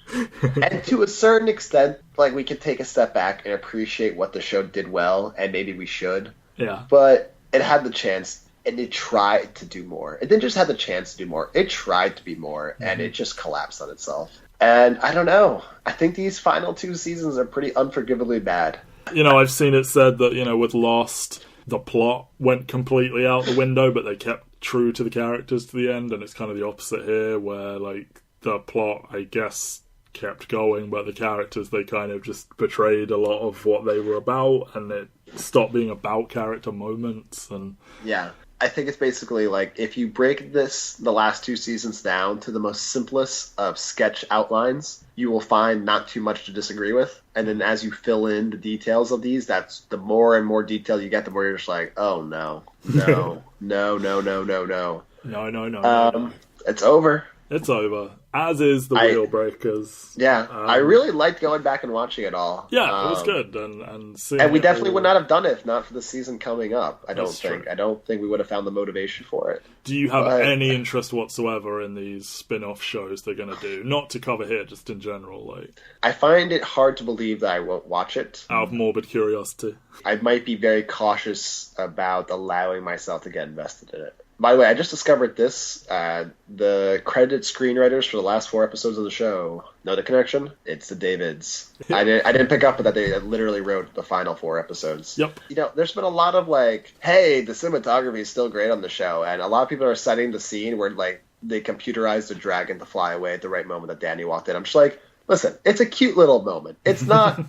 And to a certain extent, like, we could take a step back and appreciate what the show did well, and maybe we should. Yeah. But it had the chance, and it tried to do more. It didn't just have the chance to do more. It tried to be more, and it just collapsed on itself. And I don't know. I think these final 2 seasons are pretty unforgivably bad. You know, I've seen it said that, with Lost, the plot went completely out the window, but they kept true to the characters to the end, and it's kind of the opposite here, where, like, the plot, I guess, kept going, but the characters, they kind of just betrayed a lot of what they were about, and it stopped being about character moments, and... Yeah. I think it's basically like, if you break the last 2 seasons down to the most simplest of sketch outlines, you will find not too much to disagree with. And then as you fill in the details of these, that's the more and more detail you get, the more you're just like, oh no, no, no, no, no, no, no. No. It's over. It's over. As is the Wheel Breakers. Yeah, I really liked going back and watching it all. Yeah, it was good, and we definitely would not have done it if not for the season coming up. I don't think. True. I don't think we would have found the motivation for it. Do you have any interest whatsoever in these spin-off shows they're going to do? Not to cover here, just in general. Like, I find it hard to believe that I won't watch it. Out of morbid curiosity. I might be very cautious about allowing myself to get invested in it. By the way, I just discovered this. The credited screenwriters for the last 4 episodes of the show. Know the connection? It's the Davids. I didn't pick up that they literally wrote the final 4 episodes. Yep. There's been a lot of like, hey, the cinematography is still great on the show, and a lot of people are citing the scene where like they computerized the dragon to fly away at the right moment that Dany walked in. I'm just like, listen, it's a cute little moment. It's not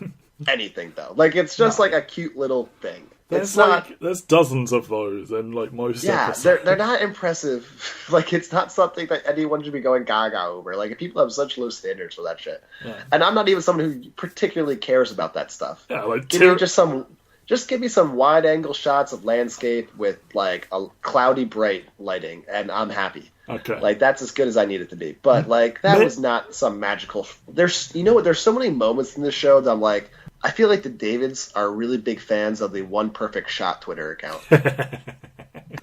anything though. Like, it's just like a cute little thing. There's dozens of those, and like most episodes. They're not impressive. Like, it's not something that anyone should be going gaga over. Like, people have such low standards for that shit. Yeah. And I'm not even someone who particularly cares about that stuff. Yeah, like just give me some wide angle shots of landscape with like a cloudy bright lighting, and I'm happy. Okay. Like, that's as good as I need it to be. But like, that was not some magical. There's so many moments in this show that I'm like, I feel like the Davids are really big fans of the One Perfect Shot Twitter account.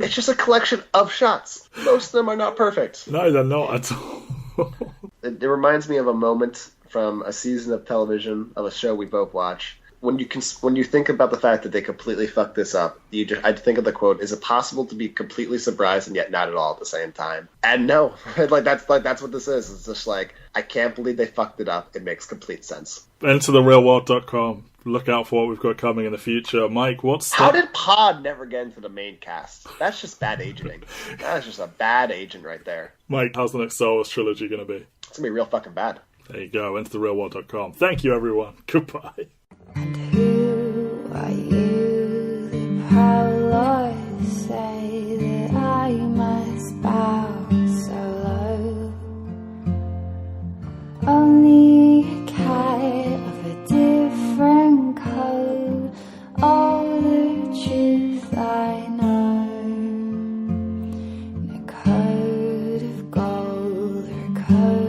It's just a collection of shots. Most of them are not perfect. No, they're not at all. It reminds me of a moment from a season of television of a show we both watch. When you think about the fact that they completely fucked this up, I'd think of the quote: "Is it possible to be completely surprised and yet not at all at the same time?" And no, that's what this is. It's just like, I can't believe they fucked it up. It makes complete sense. EnterTheRealWorld.com. look out for what we've got coming in the future. Mike, How did Pod never get into the main cast? That's just bad agenting. That's just a bad agent right there. Mike, how's the next Star Wars trilogy going to be? It's going to be real fucking bad. There you go, intotherealworld.com. Thank you, everyone. Goodbye. And who are you, the powers say that I must bow so low? Only a cat of a different coat, all the truth I know, in a coat of gold or a coat